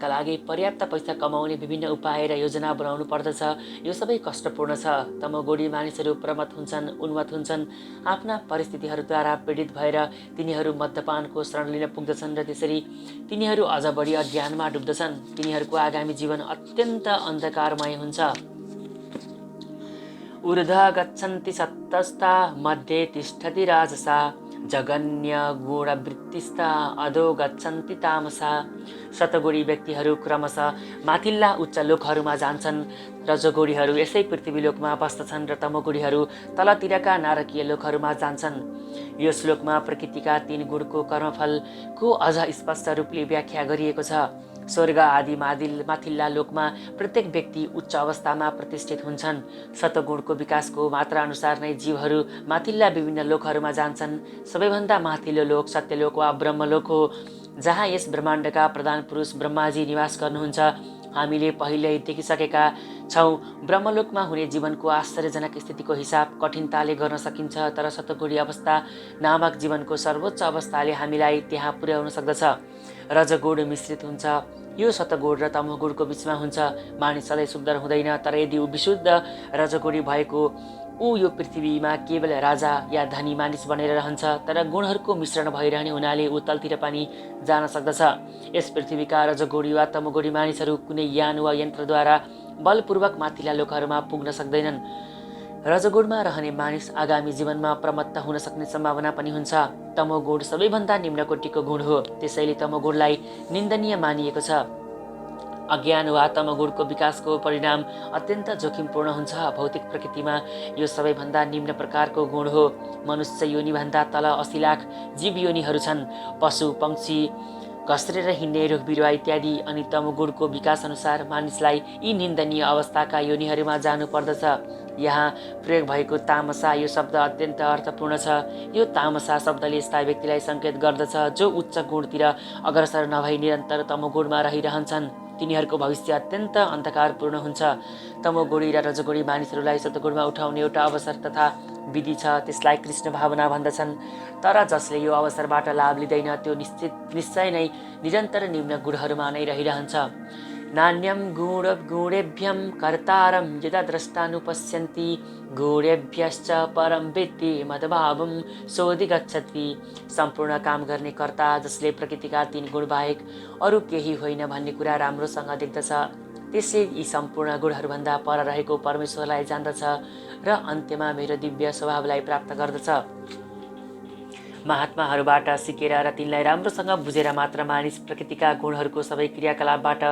लागि पर्याप्त पैसा कमाउने विभिन्न उपाय र योजना बनाउनु पर्दछ। यो सबै कष्टपूर्ण छ। तमोगुणी मानिसहरू प्रमत्त हुन्छन्, उन्मत्त हुन्छन्। आफ्ना परिस्थितिहरूद्वारा पीडित भएर तिनीहरू मद्यपानको शरण लिन पुग्दछन् र त्यसरी तिनीहरू अझ बढी अज्ञानमा डुब्दछन्। तिनीहरूको आगामी जीवन अत्यन्त अन्धकारमय हुन्छ। ऊर्ध्व गच्छन्ति सत्तस्ता मध्ये तिष्ठति राजसा जगन्य गुणवृत्तिस्ता अधो गच्छन्ति तामसा। सतगुणी व्यक्तिहरू क्रमशः माथिल्ला उच्च लोकहरूमा जान्छन्। रजोगुणीहरू यसै पृथ्वीलोकमा बस्दछन् र तमोगुणीहरू तलतिरका नारकीय लोकहरूमा जान्छन्। यो श्लोकमा प्रकृतिका 3 गुणको कर्मफलको अझ स्पष्ट रूपले व्याख्या गरिएको छ। स्वर्ग आदि माथिल्ला लोकमा प्रत्येक व्यक्ति उच्च अवस्थामा प्रतिष्ठित हुन्छन्। सतगुणको विकासको मात्राअनुसार नै जीवहरू माथिल्ला विभिन्न लोकहरूमा जान्छन्। सबैभन्दा माथिल्लो लोक सत्यलोक वा ब्रह्मलोक हो, जहाँ यस ब्रह्माण्डका प्रधान पुरुष ब्रह्माजी निवास गर्नुहुन्छ। हामीले पहिल्यै देखिसकेका छौँ ब्रह्मलोकमा हुने जीवनको आश्चर्यजनक स्थितिको हिसाब कठिनताले गर्न सकिन्छ, तर सतगुणी अवस्था नामक जीवनको सर्वोच्च अवस्थाले हामीलाई त्यहाँ पुर्याउन सक्दछ। रजगुण मिश्रित हुन्छ। यो सतगुण र तमोगुणको बीचमा हुन्छ। मानिस सधैँ शुद्ध हुँदैन, तर यदि ऊ विशुद्ध रजगुणी भएको ऊ यो पृथ्वीमा केवल राजा या धनी मानिस बनेर रहन्छ, तर गुणहरूको मिश्रण भइरहने हुनाले ऊ तलतिर पनि जान सक्दछ। यस पृथ्वीका रजगुणी वा तमोगुणी मानिसहरू कुनै यान वा यन्त्रद्वारा बलपूर्वक माथिल्ला लोकहरूमा पुग्न सक्दैनन्। रजगुणमा रहने मानिस आगामी जीवनमा प्रमत्त हुन सक्ने सम्भावना पनि हुन्छ। तमोगुण सबैभन्दा निम्न कोटिको गुण हो, त्यसैले तमोगुणलाई निन्दनीय मानिएको छ। अज्ञान वा तमोगुणको विकासको परिणाम अत्यन्त जोखिमपूर्ण हुन्छ। भौतिक प्रकृतिमा यो सबैभन्दा निम्न प्रकारको गुण हो। मनुष्य योनिभन्दा तल 80 लाख जीव योनिहरू छन्। पशु पक्षी घस्रेर हिँड्ने रुख बिरुवा इत्यादि। अनि तमोगुणको विकास अनुसार मानिसलाई यी निन्दनीय अवस्थाका योनिहरूमा जानु पर्दछ। यहाँ प्रयोग भएको तामसा यो शब्द अत्यन्त अर्थपूर्ण छ। यो तामसा शब्दले यस्ता व्यक्तिलाई सङ्केत गर्दछ जो उच्च गुणतिर अग्रसर नभई निरन्तर तमोगुणमा रहिरहन्छन्। तिनीहरूको भविष्य अत्यन्त अन्धकारपूर्ण हुन्छ। तमोगुणी र रजगुणी मानिसहरूलाई सतगुणमा उठाउने एउटा अवसर तथा विधि छ, त्यसलाई कृष्ण भावना भन्दछन्। तर जसले यो अवसरबाट लाभ लिँदैन त्यो निश्चय नै निरन्तर निम्न गुणहरूमा नै रहिरहन्छ। नान्यम गुणेभ्यं कर्तारं यदा द्रष्टानुपश्यन्ति गुणेभ्यश्च परं विद्धि मदभावं सोऽधिगच्छति। सम्पूर्ण काम गर्ने कर्ता जसले प्रकृतिका 3 गुण बाहेक अरू केही होइन भन्ने कुरा राम्रोसँग देख्दछ, त्यसले यी सम्पूर्ण गुणहरूभन्दा पर रहेको परमेश्वरलाई जान्दछ र अन्त्यमा मेरो दिव्य स्वभावलाई प्राप्त गर्दछ। महात्माहरूबाट सिकेर र तिनलाई राम्रोसँग बुझेर मात्र मानिस प्रकृतिका गुणहरूको सबै क्रियाकलापबाट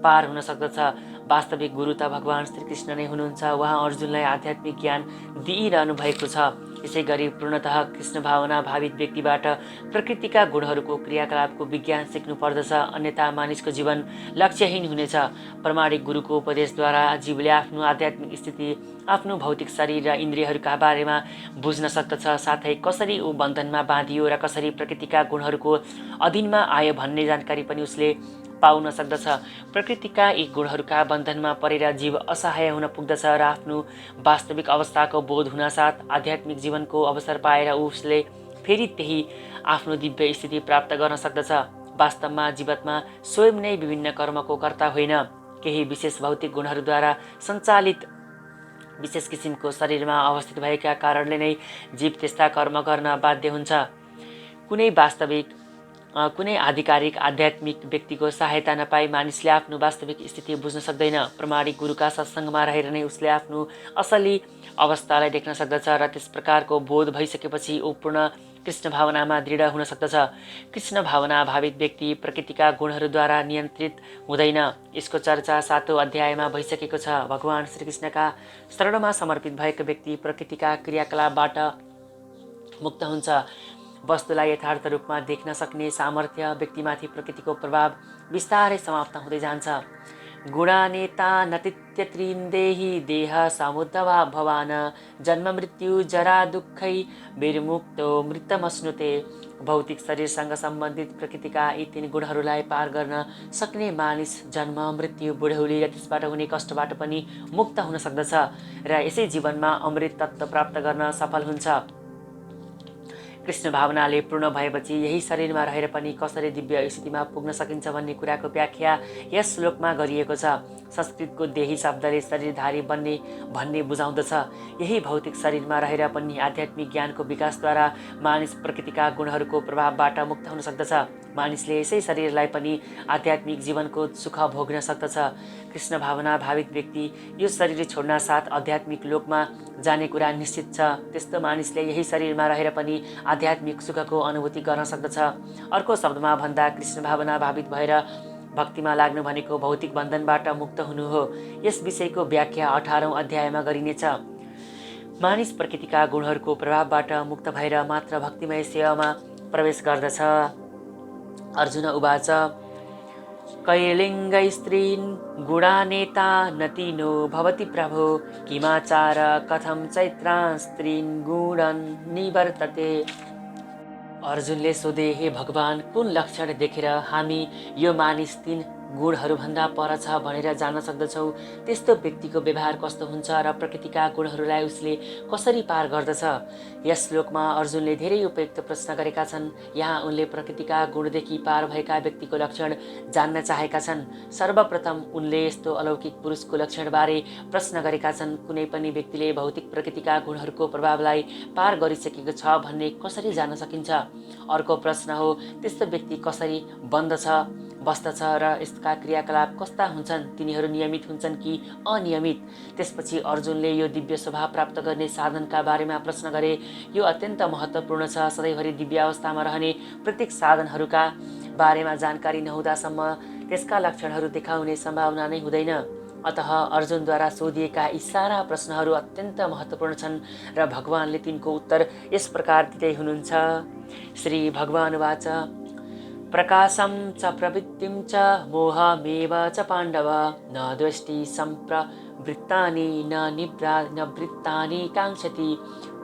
पार हुन सक्दछ। वास्तविक गुरु त भगवान श्रीकृष्ण नै हुनुहुन्छ। उहाँ अर्जुनलाई आध्यात्मिक ज्ञान दिइरहनु भएको छ। यसै गरी पूर्णतः कृष्ण भावना भावित व्यक्तिबाट प्रकृतिका गुणहरूको क्रियाकलापको विज्ञान सिक्नु पर्दछ, अन्यथा मानिसको जीवन लक्ष्यहीन हुनेछ। प्रामाणिक गुरुको उपदेशद्वारा जीवले आफ्नो आध्यात्मिक स्थिति, आफ्नो भौतिक शरीर र इन्द्रियहरूका बारेमा बुझ्न सक्दछ, साथै कसरी ऊ बन्धनमा बाँधियो र कसरी प्रकृतिका गुणहरूको अधीनमा आयो भन्ने जानकारी पनि उसले पाउन सक्दछ। प्रकृतिका यी गुणहरूका बन्धनमा परेर जीव असहाय हुन पुग्दछ र आफ्नो वास्तविक अवस्थाको बोध हुनासाथ आध्यात्मिक जीवनको अवसर पाएर उसले फेरि त्यही आफ्नो दिव्य स्थिति प्राप्त गर्न सक्दछ। वास्तवमा जीवात्मा स्वयं नै विभिन्न कर्मको कर्ता होइन, केही विशेष भौतिक गुणहरूद्वारा सञ्चालित विशेष किसिमको शरीरमा अवस्थित भएका कारणले नै जीव त्यस्ता कर्म गर्न बाध्य हुन्छ। कुनै आधिकारिक आध्यात्मिक व्यक्तिको सहायता नपाई मानिसले आफ्नो वास्तविक स्थिति बुझ्न सक्दैन। प्रामाणिक गुरुका सत्सङ्गमा रहेर नै उसले आफ्नो असली अवस्थालाई देख्न सक्दछ र त्यस प्रकारको बोध भइसकेपछि ऊ पूर्ण कृष्ण भावनामा दृढ हुन सक्दछ। कृष्ण भावना भावित व्यक्ति प्रकृतिका गुणहरूद्वारा नियन्त्रित हुँदैन। यसको चर्चा 7औं अध्यायमा भइसकेको छ। भगवान श्रीकृष्णका शरणमा समर्पित भएको व्यक्ति प्रकृतिका क्रियाकलापबाट मुक्त हुन्छ। वस्तुलाई यथार्थ रूपमा देख्न सक्ने सामर्थ्य व्यक्तिमाथि प्रकृतिको प्रभाव बिस्तारै समाप्त हुँदै जान्छ। गुणानेता नतित्यत्रीन् देहि देह समुद्धवा भवान जन्म मृत्यु जरा दुःखै विर्मुक्तो मृतमश्नुते। भौतिक शरीरसँग सम्बन्धित प्रकृतिका यी 3 गुणहरूलाई पार गर्न सक्ने मानिस जन्म मृत्यु बुढौली र त्यसबाट हुने कष्टबाट पनि मुक्त हुन सक्दछ र यसै जीवनमा अमृत तत्त्व प्राप्त गर्न सफल हुन्छ। कृष्ण भावनाले पूर्ण भएपछि यही शरीरमा रहेर पनि कसरी दिव्य स्थितिमा पुग्न सकिन्छ भन्ने कुराको व्याख्या यस श्लोकमा गरिएको छ। संस्कृतको देही शब्दले शरीरधारी बन्ने भन्ने बुझाउँदछ। यही भौतिक शरीरमा रहेर पनि आध्यात्मिक ज्ञानको विकासद्वारा मानिस प्रकृतिका गुणहरूको प्रभावबाट मुक्त हुन सक्दछ। मानिसले यसै शरीरलाई पनि आध्यात्मिक जीवनको सुख भोग्न सक्दछ। कृष्ण भावना भावित व्यक्ति यो शरीर छोड्न साथ आध्यात्मिक लोकमा जाने कुरा निश्चित छ। त्यस्तो मानिसले यही शरीरमा रहेर पनि आध्यात्मिक सुखको अनुभूति गर्न सक्दछ। अर्को शब्दमा भन्दा कृष्ण भावना भावित भएर भक्तिमा लाग्नु भनेको भौतिक बन्धनबाट मुक्त हुनु हो। यस विषयको व्याख्या 18औं अध्यायमा गरिनेछ। मानिस प्रकृतिका गुणहरूको प्रभावबाट मुक्त भएर मात्र भक्तिमय सेवामा प्रवेश गर्दछ। अर्जुन उवाच कैर्लिङ्गै स्त्रीन् गुणानेता नतिनो भवति प्रभो किमाचार कथं चैत्रान् स्त्रीन् गुणान् निवर्तते। अर्जुनले सोधे, हे भगवान, कुन लक्षण देखेर हामी यो मानिस 3 गुणहरूभन्दा पर छ भनेर जान्न सक्दछौ? त्यस्तो व्यक्तिको व्यवहार कस्तो हुन्छ र प्रकृतिका गुणहरूलाई उसले कसरी पार गर्दछ? यस श्लोकमा अर्जुनले धेरै उपयुक्त प्रश्न गरेका छन्। यहाँ उनले प्रकृतिका गुणदेखि पार भएका व्यक्तिको लक्षण जान्न चाहेका छन्। सर्वप्रथम उनले यस्तो अलौकिक पुरुषको लक्षणबारे प्रश्न गरेका छन्। कुनै पनि व्यक्तिले भौतिक प्रकृतिका गुणहरूको प्रभावलाई पार गरिसकेको छ भन्ने कसरी जान्न सकिन्छ? अर्को प्रश्न हो, त्यस्तो व्यक्ति कसरी बस्दछ र यसका क्रियाकलाप कस्ता हुन्छन्? तिनीहरू नियमित हुन्छन् कि अनियमित? त्यसपछि अर्जुनले यो दिव्य स्वभाव प्राप्त गर्ने साधनका बारेमा प्रश्न गरे। यो अत्यन्त महत्त्वपूर्ण छ। सधैँभरि दिव्य अवस्थामा रहने प्रत्येक साधनहरूका बारेमा जानकारी नहुँदासम्म त्यसका लक्षणहरू देखाउने सम्भावना नै हुँदैन। अतः अर्जुनद्वारा सोधिएका यी सारा प्रश्नहरू अत्यन्त महत्त्वपूर्ण छन् र भगवानले तिनको उत्तर यस प्रकार दिँदै हुनुहुन्छ। श्री भगवान वाच प्रकाशं च प्रवृत्तिं च मोहमेव च पाण्डव न द्वेष्टि सम्प्रवृत्तानि न निवृत्तानि काङ्क्षति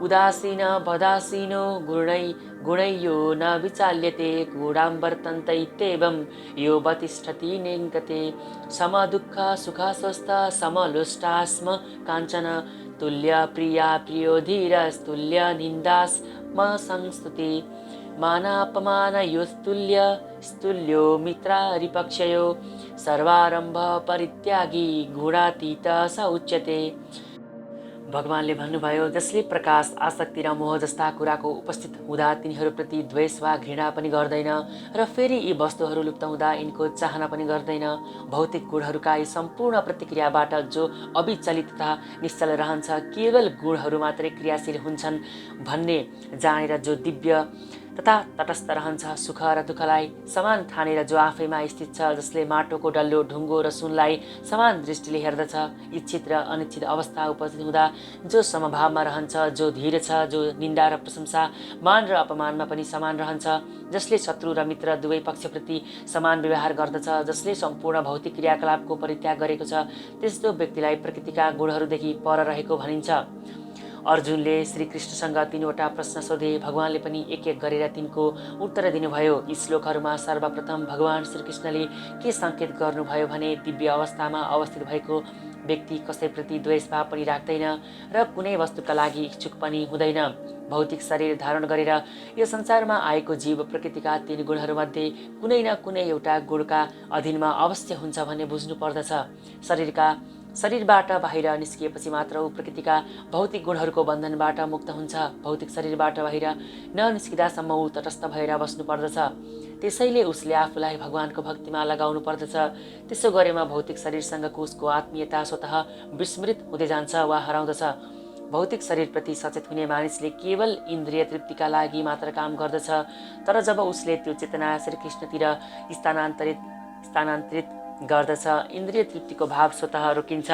उदासीन वदासीनो गुणैयो न विचाल्यते गुणां वर्तन्ते इत्येवं यो वतिष्ठति नेङ्गते समदुःख सुख स्वस्थ समलोष्टास्म काञ्चन तुल्य प्रिया प्रियो धीरस्तुल्य निन्दास्म संस्तुति मानापमानयोस्तुल्य स्तुल्यो मित्रारिपक्षयो सर्वारम्भ परित्यागी गुणातीत स उच्यते। भगवानले भन्नुभयो, जसले प्रकाश, आसक्ति र मोह जस्ता कुराको उपस्थित हुँदा तिनीहरूप्रति द्वेष वा घृणा पनि गर्दैन र फेरि यी वस्तुहरू लुप्त हुँदा यिनको चाहना पनि गर्दैन। भौतिक गुणहरूका यी सम्पूर्ण प्रतिक्रियाबाट जो अविचलित तथा निश्चल रहन्छ, केवल गुणहरू मात्रै क्रियाशील हुन्छन् भन्ने जानेर जो दिव्य तथा तटस्थ रहन्छ। सुख र दुःखलाई समान ठानेर जो आफैमा स्थित छ, जसले माटोको डल्लो, ढुङ्गो र सुनलाई समान दृष्टिले हेर्दछ, इच्छित र अनिच्छित अवस्था उपस्थित हुँदा जो समभावमा रहन्छ, जो धीर छ, जो निन्दा र प्रशंसा, मान र अपमानमा पनि समान रहन्छ, जसले शत्रु र मित्र दुवै पक्षप्रति समान व्यवहार गर्दछ, जसले सम्पूर्ण भौतिक क्रियाकलापको परित्याग गरेको छ, त्यस्तो व्यक्तिलाई प्रकृतिका गुणहरूदेखि पर रहेको भनिन्छ। अर्जुनले श्रीकृष्णसँग 3वटा प्रश्न सोधे। भगवानले पनि एक एक गरेर तिनको उत्तर दिनुभयो। यी श्लोकहरूमा सर्वप्रथम भगवान श्रीकृष्णले के सङ्केत गर्नुभयो भने दिव्य अवस्थामा अवस्थित भएको व्यक्ति कसैप्रति द्वेषभाव पनि राख्दैन र कुनै वस्तुका लागि इच्छुक पनि हुँदैन। भौतिक शरीर धारण गरेर यो संसारमा आएको जीव प्रकृतिका 3 गुणहरूमध्ये कुनै न कुनै एउटा गुणका अधीनमा अवश्य हुन्छ भन्ने बुझ्नु पर्दछ। शरीरबाट बाहिर निस्किएपछि मात्र ऊ प्रकृतिका भौतिक गुणहरूको बन्धनबाट मुक्त हुन्छ। भौतिक शरीरबाट बाहिर ननिस्किँदासम्म ऊ तटस्थ भएर बस्नु पर्दछ। त्यसैले उसले आफूलाई भगवानको भक्तिमा लगाउनु पर्दछ। त्यसो गरेमा भौतिक शरीरसँगको उसको आत्मीयता स्वतः विस्मृत हुँदै जान्छ वा हराउँदछ। भौतिक शरीरप्रति सचेत हुने मानिसले केवल इन्द्रिय तृप्तिका लागि मात्र काम गर्दछ। तर जब उसले त्यो चेतना श्रीकृष्णतिर स्थानान्तरित गर्दछ, इन्द्रिय तृप्तिको भाव स्वतः रोकिन्छ।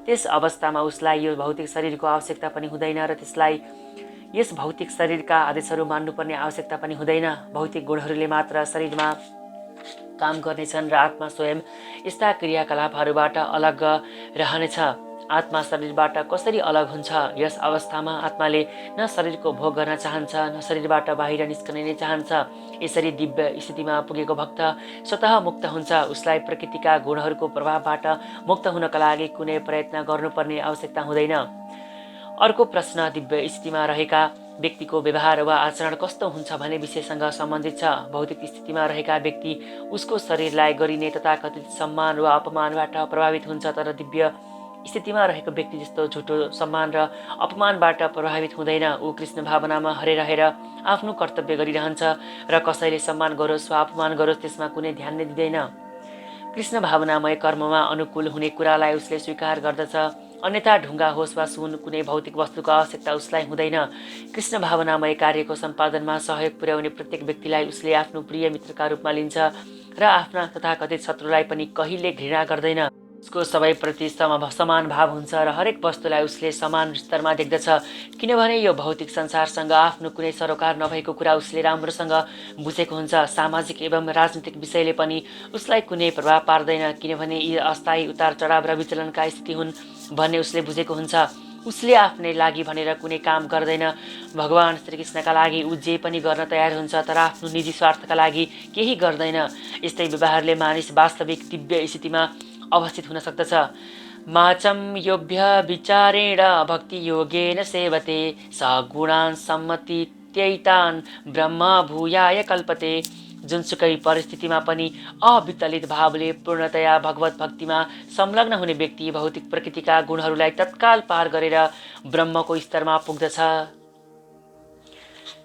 त्यस अवस्थामा उसलाई यो भौतिक शरीरको आवश्यकता पनि हुँदैन र त्यसलाई यस भौतिक शरीरका आदेशहरू मान्नुपर्ने आवश्यकता पनि हुँदैन। भौतिक गुणहरूले मात्र शरीरमा काम गर्नेछन् र आत्मा स्वयं यस्ता क्रियाकलापहरूबाट अलग रहनेछ। आत्मा शरीरबाट कसरी अलग हुन्छ? यस अवस्थामा आत्माले न शरीरको भोग गर्न चाहन्छ, न शरीरबाट बाहिर निस्कन नै चाहन्छ। यसरी दिव्य स्थितिमा पुगेको भक्त स्वतः मुक्त हुन्छ। उसलाई प्रकृतिका गुणहरूको प्रभावबाट मुक्त हुनका लागि कुनै प्रयत्न गर्नुपर्ने आवश्यकता हुँदैन। अर्को प्रश्न दिव्य स्थितिमा रहेका व्यक्तिको व्यवहार वा आचरण कस्तो हुन्छ भन्ने विषयसँग सम्बन्धित छ। भौतिक स्थितिमा रहेका व्यक्ति उसको शरीरलाई गरिने तथाकथित सम्मान वा अपमानबाट प्रभावित हुन्छ, तर दिव्य स्थितिमा रहेको व्यक्ति जस्तो झुटो सम्मान र अपमानबाट प्रभावित हुँदैन। ऊ कृष्ण भावनामा हरिरहेर आफ्नो कर्तव्य गरिरहन्छ र कसैले सम्मान गरोस् वा अपमान गरोस् त्यसमा कुनै ध्यान नै दिँदैन। कृष्ण भावनामय कर्ममा अनुकूल हुने कुरालाई उसले स्वीकार गर्दछ। अन्यथा ढुङ्गा होस् वा सुन, कुनै भौतिक वस्तुको आवश्यकता उसलाई हुँदैन। कृष्ण भावनामय कार्यको सम्पादनमा सहयोग पुर्याउने प्रत्येक व्यक्तिलाई उसले आफ्नो प्रिय मित्रका रूपमा लिन्छ र आफ्ना तथाकथित शत्रुलाई पनि कहिले घृणा गर्दैन। उसको सबैप्रति समान भाव हुन्छ र हरेक वस्तुलाई उसले समान स्तरमा देख्दछ, किनभने यो भौतिक संसारसँग आफ्नो कुनै सरोकार नभएको कुरा उसले राम्रोसँग बुझेको हुन्छ। सामाजिक एवं राजनीतिक विषयले पनि उसलाई कुनै प्रभाव पार्दैन, किनभने यी अस्थायी उतार चढाव र विचलनका स्थिति हुन् भन्ने उसले बुझेको हुन्छ। उसले आफ्नै लागि भनेर कुनै काम गर्दैन। भगवान श्रीकृष्णका लागि ऊ जे पनि गर्न तयार हुन्छ, तर आफ्नो निजी स्वार्थका लागि केही गर्दैन। यस्तै व्यवहारले मानिस वास्तविक दिव्य स्थितिमा अवस्थित हुन सक्दछ। माचम योभ्य विचारेण भक्ति योगेन सेवते सगुणान् सम्मतित्यैतान् ब्रह्म भूयाय कल्पते। जुनसुकै परिस्थितिमा पनि अविचलित भावले पूर्णतया भगवत भक्तिमा संलग्न हुने व्यक्ति भौतिक प्रकृतिका गुणहरूलाई तत्काल पार गरेर ब्रह्मको स्तरमा पुग्दछ।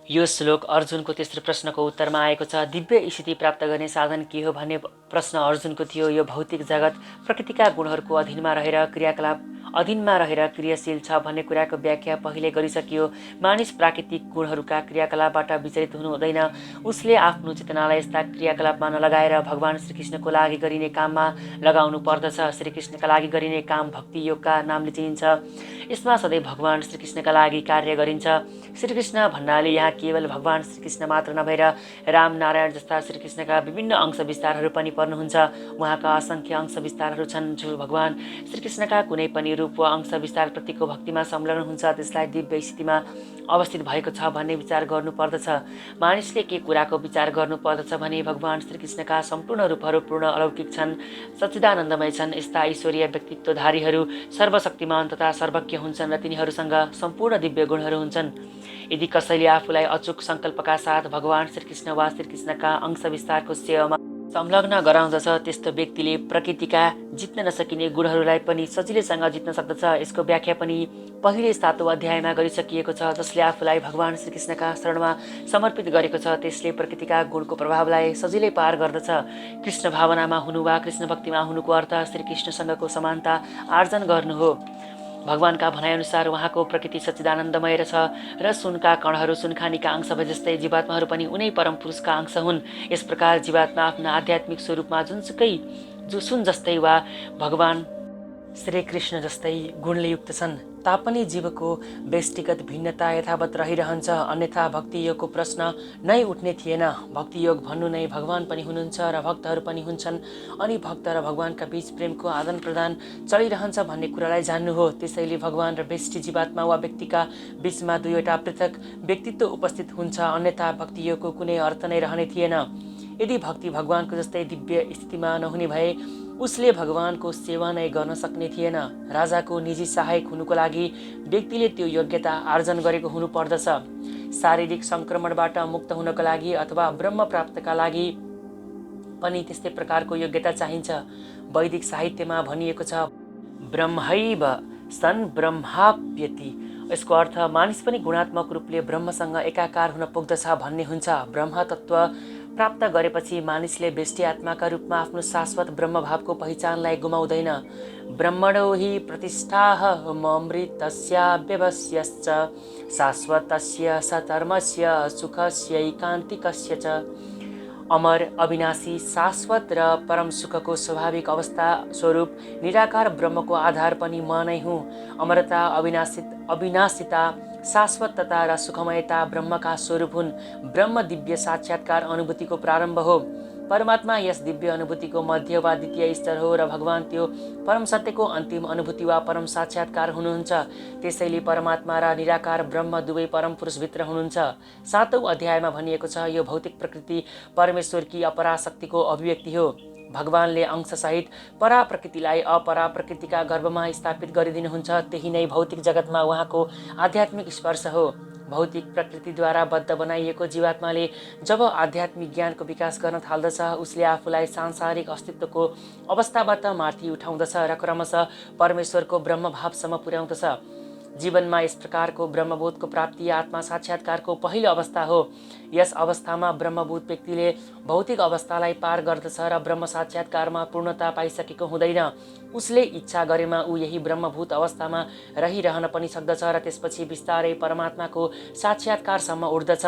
यो श्लोक अर्जुनको तेस्रो प्रश्नको उत्तरमा आएको छ। दिव्य स्थिति प्राप्त गर्ने साधन के हो भन्ने प्रश्न अर्जुनको थियो। यो भौतिक जगत प्रकृतिका गुणहरूको अधीनमा रहेर क्रियाशील छ भन्ने कुराको व्याख्या पहिले गरिसकियो। मानिस प्राकृतिक गुणहरूका क्रियाकलापबाट विचलित हुनु हुँदैन। उसले आफ्नो चेतनालाई यस्ता क्रियाकलापमा नलगाएर भगवान श्रीकृष्णको लागि गरिने काममा लगाउनु पर्दछ। श्रीकृष्णका लागि गरिने काम भक्ति योगका नामले चिनिन्छ। यसमा सधैँ भगवान श्रीकृष्णका लागि कार्य गरिन्छ। श्रीकृष्ण भन्नाले यहाँ केवल भगवान श्रीकृष्ण मात्र नभएर राम नारायण जस्ता श्रीकृष्णका विभिन्न अंश विस्तारहरू पनि पर्नुहुन्छ। उहाँका असङ्ख्य अंश विस्तारहरू छन्। जो भगवान श्रीकृष्णका कुनै पनि रूप वा अंश विस्तार प्रतिको भक्तिमा संलग्न हुन्छ त्यसलाई दिव्य स्थितिमा अवस्थित भएको छ भन्ने विचार गर्नुपर्दछ। मानिसले के कुराको विचार गर्नुपर्दछ भने भगवान श्रीकृष्णका सम्पूर्ण रूपहरू पूर्ण अलौकिक छन्, सच्चिदानन्दमय छन्। यस्ता ईश्वरीय व्यक्तित्वधारीहरू सर्वशक्तिमान तथा सर्वज्ञ हुन्छन् र तिनीहरूसँग सम्पूर्ण दिव्य गुणहरू हुन्छन्। यदि कसैले आफूलाई अचूक सङ्कल्पका साथ भगवान श्रीकृष्ण वा श्रीकृष्णका अंश विस्तारको सेवामा संलग्न गराउँदछ, त्यस्तो व्यक्तिले प्रकृतिका जित्न नसकिने गुणहरूलाई पनि सजिलैसँग जित्न सक्दछ। यसको व्याख्या पनि पहिले 7औं अध्यायमा गरिसकिएको छ। जसले आफूलाई भगवान श्रीकृष्णका शरणमा समर्पित गरेको छ त्यसले प्रकृतिका गुणको प्रभावलाई सजिलै पार गर्दछ। कृष्ण भावनामा हुनु वा कृष्ण भक्तिमा हुनुको अर्थ श्रीकृष्णसँगको समानता आर्जन गर्नु हो। भगवानका भनाइअनुसार उहाँको प्रकृति सच्चिदानन्दमय छ र सुनका कणहरू सुनखानीका अंश भए जस्तै जीवात्माहरू पनि उनै परम पुरुषका अंश हुन्। यस प्रकार जीवात्मा आफ्ना आध्यात्मिक स्वरूपमा जुनसुकै सुन जस्तै वा भगवान श्रीकृष्ण जस्तै गुणले युक्त छन् तापनि जीवको व्यष्टिगत भिन्नता यथावत रहिरहन्छ। अन्यथा भक्ति योगको प्रश्न नै उठ्ने थिएन। भक्ति योग भन्नु नै भगवान पनि हुनुहुन्छ र भक्तहरू पनि हुन्छन् अनि भक्त र भगवानका बीच प्रेमको आदान प्रदान चलिरहन्छ भन्ने कुरालाई जान्नु हो। त्यसैले भगवान र व्यष्टि जीवात्मा वा व्यक्तिका बीचमा दुईवटा पृथक व्यक्तित्व उपस्थित हुन्छ, अन्यथा भक्ति योगको कुनै अर्थ नै रहने थिएन। यदि भक्ति भगवानको जस्तै दिव्य स्थितिमा नहुने भए उसले भगवानको सेवा नै गर्न सक्ने थिएन। राजाको निजी सहायक हुनुको लागि व्यक्तिले त्यो योग्यता आर्जन गरेको हुनु पर्दछ। शारीरिक संक्रमणबाट मुक्त हुनको लागि अथवा ब्रह्म प्राप्तका लागि पनि त्यस्तै प्रकारको योग्यता चाहिन्छ। वैदिक साहित्यमा भनिएको छ ब्रह्मैव सन् ब्रह्माप्यति। यसको अर्थ मानिस पनि गुणात्मक रूपले ब्रह्मसँग एकाकार हुन पुग्दछ भन्ने हुन्छ। ब्रह्म तत्त्व प्राप्त गरेपछि मानिसले व्यष्टि आत्माका रूपमा आफ्नो शाश्वत ब्रह्मभावको पहिचानलाई गुमाउँदैन। ब्रह्मणो हि प्रतिष्ठाः ममृतस्याव्यवस्यश्च शाश्वतस्य सधर्मस्य सुखस्यैकान्तिकस्य च। अमर, अविनाशी, शाश्वत र परम सुखको स्वाभाविक अवस्था स्वरूप निराकार ब्रह्मको आधार पनि म नै हुँ। अमरता, अविनाशिता, शाश्वतता र सुखमयता ब्रह्मका स्वरूप हुन्। ब्रह्म दिव्य साक्षात्कार अनुभूतिको प्रारम्भ हो। परमात्मा यस दिव्य अनुभूतिको मध्य वा द्वितीय स्तर हो र भगवान त्यो परम सत्यको अन्तिम अनुभूति वा परम साक्षात्कार हुनुहुन्छ। त्यसैले परमात्मा र निराकार ब्रह्म दुवै परम पुरुषभित्र हुनुहुन्छ। 7औं अध्यायमा भनिएको छ यो भौतिक प्रकृति परमेश्वरकी अपराशक्तिको अभिव्यक्ति हो। भगवानले अंशसहित परा प्रकृतिलाई अपरा प्रकृतिका गर्भमा स्थापित गरिदिनुहुन्छ। त्यही नै भौतिक जगतमा उहाँको आध्यात्मिक स्पर्श हो। भौतिक प्रकृतिद्वारा बद्ध बनाइएको जीवात्माले जब आध्यात्मिक ज्ञानको विकास गर्न थाल्दछ उसले आफूलाई सांसारिक अस्तित्वको अवस्थाबाट माथि उठाउँदछ र क्रमशः परमेश्वरको ब्रह्मभावसम्म पुर्याउँदछ। जीवनमा यस प्रकारको ब्रह्मबोधको प्राप्ति आत्मा साक्षात्कारको पहिलो अवस्था हो। यस अवस्थामा ब्रह्मबोध व्यक्तिले भौतिक अवस्थालाई पार गर्दछ र ब्रह्म साक्षात्कारमा पूर्णता पाइसकेको हुँदैन। उसले इच्छा गरेमा ऊ यही ब्रह्मभूत अवस्थामा रहिरहन पनि सक्दछ र त्यसपछि बिस्तारै परमात्माको साक्षात्कारसम्म उठ्दछ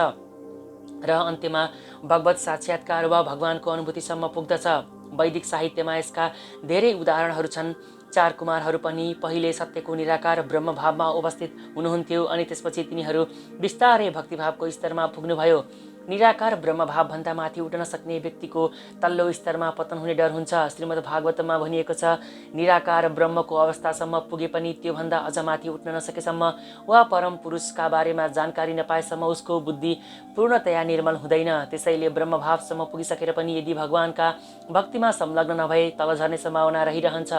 र अन्त्यमा भगवत साक्षात्कार वा भगवानको अनुभूतिसम्म पुग्दछ। वैदिक साहित्यमा यसका धेरै उदाहरणहरू छन्। 4 कुमारहरू पनि पहिले सत्यको निराकार ब्रह्मभावमा उपस्थित हुनुहुन्थ्यो अनि त्यसपछि तिनीहरू बिस्तारै भक्तिभावको स्तरमा पुग्नुभयो। निराकार ब्रह्मभाव भन्दा माथि उठ्न सक्ने व्यक्तिको तल्लो स्तरमा पतन हुने डर हुन्छ। श्रीमद् भागवतमा भनिएको छ निराकार ब्रह्मको अवस्थासम्म पुगे पनि त्योभन्दा अझ माथि उठ्न नसकेसम्म वा परम पुरुषका बारेमा जानकारी नपाएसम्म उसको बुद्धि पूर्णतया निर्मल हुँदैन। त्यसैले ब्रह्मभावसम्म पुगिसकेर पनि यदि भगवानका भक्तिमा संलग्न नभए तल झर्ने सम्भावना रहिरहन्छ।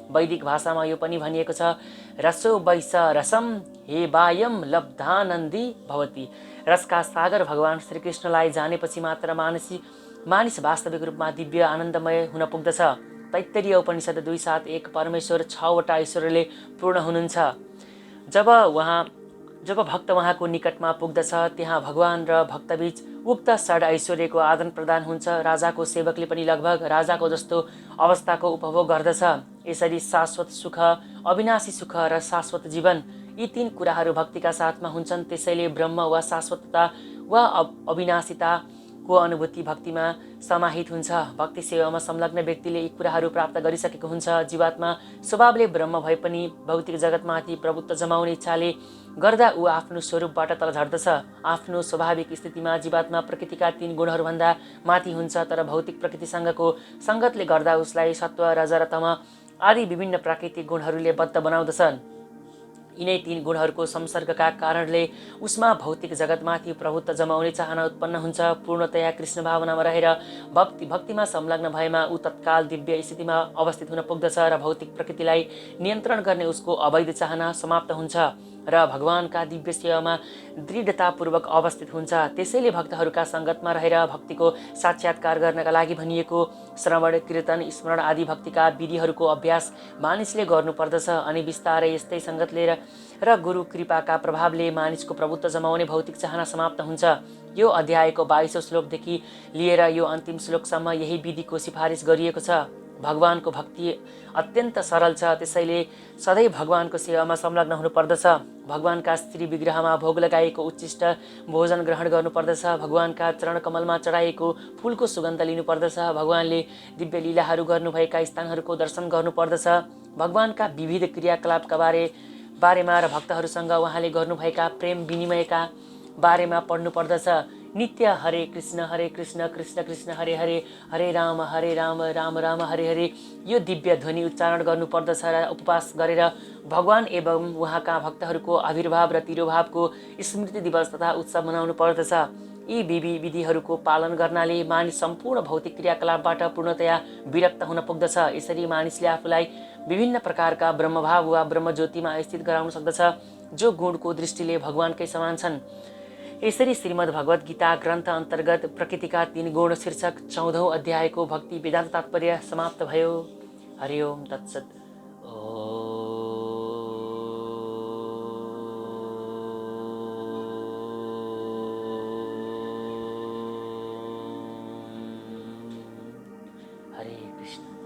वैदिक भाषामा यो पनि भनिएको छ रसो वैस रसम हे वायम लब्धानन्दी भवति। रसका सागर भगवान श्रीकृष्णलाई जानेपछि मात्र मानिस वास्तविक रूपमा दिव्य आनन्दमय हुन पुग्दछ। तैत्तरीय उपनिषद 2:7:1 परमेश्वर 6वटा ईश्वरले पूर्ण हुनुहुन्छ। जब भक्त उहाँको निकटमा पुग्दछ त्यहाँ भगवान र भक्तबीच उक्त 6 ऐश्वर्यको आदान प्रदान हुन्छ। राजाको सेवकले पनि लगभग राजाको जस्तो अवस्थाको उपभोग गर्दछ। यसरी शाश्वत सुख, अविनाशी सुख र शाश्वत जीवन यी 3 कुराहरू भक्तिका साथमा हुन्छन्। त्यसैले ब्रह्म वा शाश्वतता वा अविनाशिताको अनुभूति भक्तिमा समाहित हुन्छ। भक्ति सेवामा संलग्न व्यक्तिले यी कुराहरू प्राप्त गरिसकेको हुन्छ। जीवात्मा स्वभावले ब्रह्म भए पनि भौतिक जगतमाथि प्रभुत्व जमाउने इच्छाले गर्दा ऊ आफ्नो स्वरूपबाट तल झर्दछ। आफ्नो स्वाभाविक स्थितिमा जीवात्मा प्रकृतिका 3 गुणहरूभन्दा माथि हुन्छ, तर भौतिक प्रकृतिसँगको सङ्गतले गर्दा उसलाई सत्व, रज र तम आदि विभिन्न प्राकृतिक गुणहरूले बद्ध बनाउँदछन्। यिनै 3 गुणहरूको संसर्गका कारणले उसमा भौतिक जगतमाथि प्रभुत्व जमाउने चाहना उत्पन्न हुन्छ। पूर्णतया कृष्ण भावनामा रहेर भक्तिमा संलग्न भएमा ऊ तत्काल दिव्य स्थितिमा अवस्थित हुन पुग्दछ र भौतिक प्रकृतिलाई नियन्त्रण गर्ने उसको अवैध चाहना समाप्त हुन्छ र भगवानका दिव्य सेवामा दृढतापूर्वक अवस्थित हुन्छ। त्यसैले भक्तहरूका सङ्गतमा रहेर भक्तिको साक्षात्कार गर्नका लागि भनिएको श्रवण, कीर्तन, स्मरण आदि भक्तिका विधिहरूको अभ्यास मानिसले गर्नुपर्दछ। अनि बिस्तारै यस्तै सङ्गतले र गुरु कृपाका प्रभावले मानिसको प्रभुत्व जमाउने भौतिक चाहना समाप्त हुन्छ। यो अध्यायको 22औं श्लोकदेखि लिएर यो अन्तिम श्लोकसम्म यही विधिको सिफारिस गरिएको छ। भगवानको भक्ति अत्यन्त सरल छ, त्यसैले सधैँ भगवानको सेवामा संलग्न हुनुपर्दछ। भगवानका श्री विग्रहमा भोग लगाएको उच्छिष्ट भोजन ग्रहण गर्नुपर्दछ। भगवानका चरणकमलमा चढाएको फुलको सुगन्ध लिनुपर्दछ। भगवानले दिव्य लीलाहरू गर्नुभएका स्थानहरूको दर्शन गर्नुपर्दछ। भगवानका विविध क्रियाकलापका बारेमा र भक्तहरूसँग उहाँले गर्नुभएका प्रेम विनिमयका बारेमा पढ्नुपर्दछ। नित्य हरे कृष्ण कृष्ण कृष्ण हरे हरे, हरे राम राम राम हरे हरे यो दिव्य ध्वनि उच्चारण गर्नुपर्दछ र उपवास गरेर भगवान एवं उहाँका भक्तहरूको आविर्भाव र तिरोभावको स्मृति दिवस तथा उत्सव मनाउनु पर्दछ। यी विधिहरूको पालन गर्नाले मानिस सम्पूर्ण भौतिक क्रियाकलापबाट पूर्णतया विरक्त हुन पुग्दछ। यसरी मानिसले आफूलाई विभिन्न प्रकारका ब्रह्मभाव वा ब्रह्मज्योतिमा स्थित गराउन सक्दछ, जो गुणको दृष्टिले भगवानकै समान छन्। यसरी श्रीमद् भगवत गीता ग्रन्थ अन्तर्गत प्रकृतिका 3 गुण शीर्षक 14औं अध्यायको भक्ति वेदान्त तात्पर्य समाप्त भयो। हरि ओम तत्सत्। हरे कृष्ण।